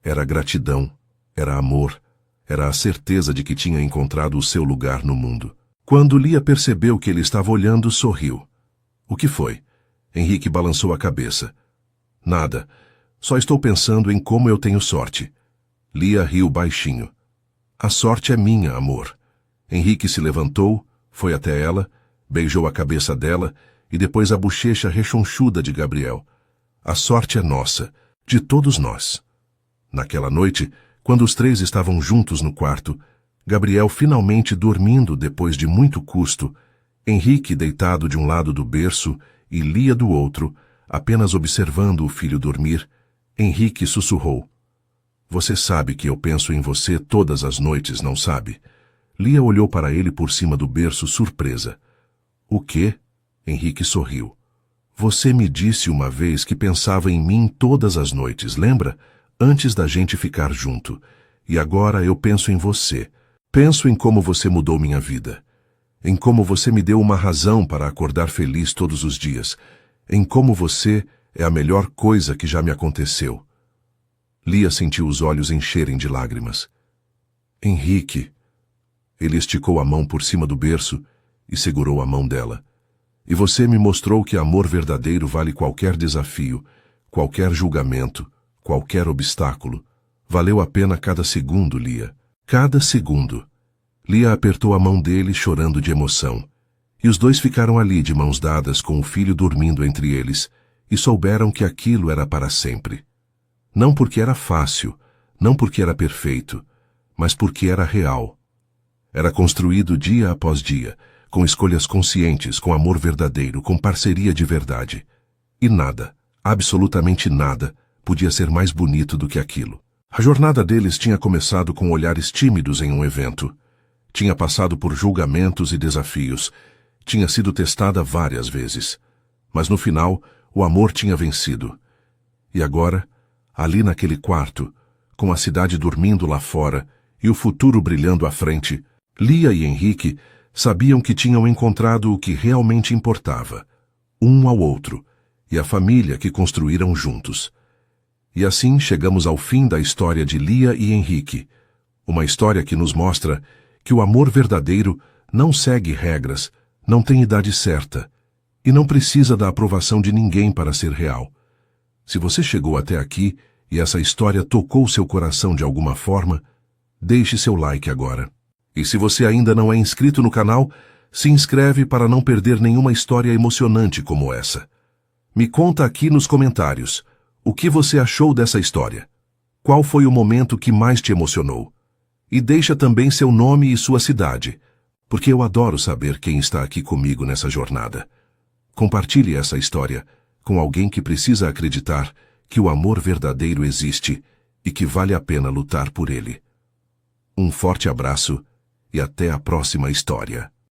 Era gratidão, era amor, era a certeza de que tinha encontrado o seu lugar no mundo. Quando Lia percebeu que ele estava olhando, sorriu. O que foi? Henrique balançou a cabeça. Nada. Só estou pensando em como eu tenho sorte. Lia riu baixinho. A sorte é minha, amor. Henrique se levantou, foi até ela, beijou a cabeça dela e depois a bochecha rechonchuda de Gabriel. A sorte é nossa, de todos nós. Naquela noite, quando os três estavam juntos no quarto, Gabriel finalmente dormindo depois de muito custo, Henrique deitado de um lado do berço e Lia do outro, apenas observando o filho dormir, Henrique sussurrou. Você sabe que eu penso em você todas as noites, não sabe? Lia olhou para ele por cima do berço, surpresa. O quê? Henrique sorriu. Você me disse uma vez que pensava em mim todas as noites, lembra? Antes da gente ficar junto. E agora eu penso em você. Penso em como você mudou minha vida. Em como você me deu uma razão para acordar feliz todos os dias. Em como você é a melhor coisa que já me aconteceu. Lia sentiu os olhos encherem de lágrimas. Henrique. Ele esticou a mão por cima do berço e segurou a mão dela. E você me mostrou que amor verdadeiro vale qualquer desafio, qualquer julgamento, qualquer obstáculo. Valeu a pena cada segundo, Lia. Cada segundo. Lia apertou a mão dele, chorando de emoção. E os dois ficaram ali de mãos dadas com o filho dormindo entre eles, e souberam que aquilo era para sempre. Não porque era fácil, não porque era perfeito, mas porque era real. Era construído dia após dia, com escolhas conscientes, com amor verdadeiro, com parceria de verdade. E nada, absolutamente nada, podia ser mais bonito do que aquilo. A jornada deles tinha começado com olhares tímidos em um evento. Tinha passado por julgamentos e desafios. Tinha sido testada várias vezes. Mas no final, o amor tinha vencido. E agora, ali naquele quarto, com a cidade dormindo lá fora e o futuro brilhando à frente, Lia e Henrique sabiam que tinham encontrado o que realmente importava, um ao outro, e a família que construíram juntos. E assim chegamos ao fim da história de Lia e Henrique, uma história que nos mostra que o amor verdadeiro não segue regras, não tem idade certa, e não precisa da aprovação de ninguém para ser real. Se você chegou até aqui e essa história tocou seu coração de alguma forma, deixe seu like agora. E se você ainda não é inscrito no canal, se inscreve para não perder nenhuma história emocionante como essa. Me conta aqui nos comentários o que você achou dessa história. Qual foi o momento que mais te emocionou? E deixa também seu nome e sua cidade, porque eu adoro saber quem está aqui comigo nessa jornada. Compartilhe essa história com alguém que precisa acreditar que o amor verdadeiro existe e que vale a pena lutar por ele. Um forte abraço e até a próxima história.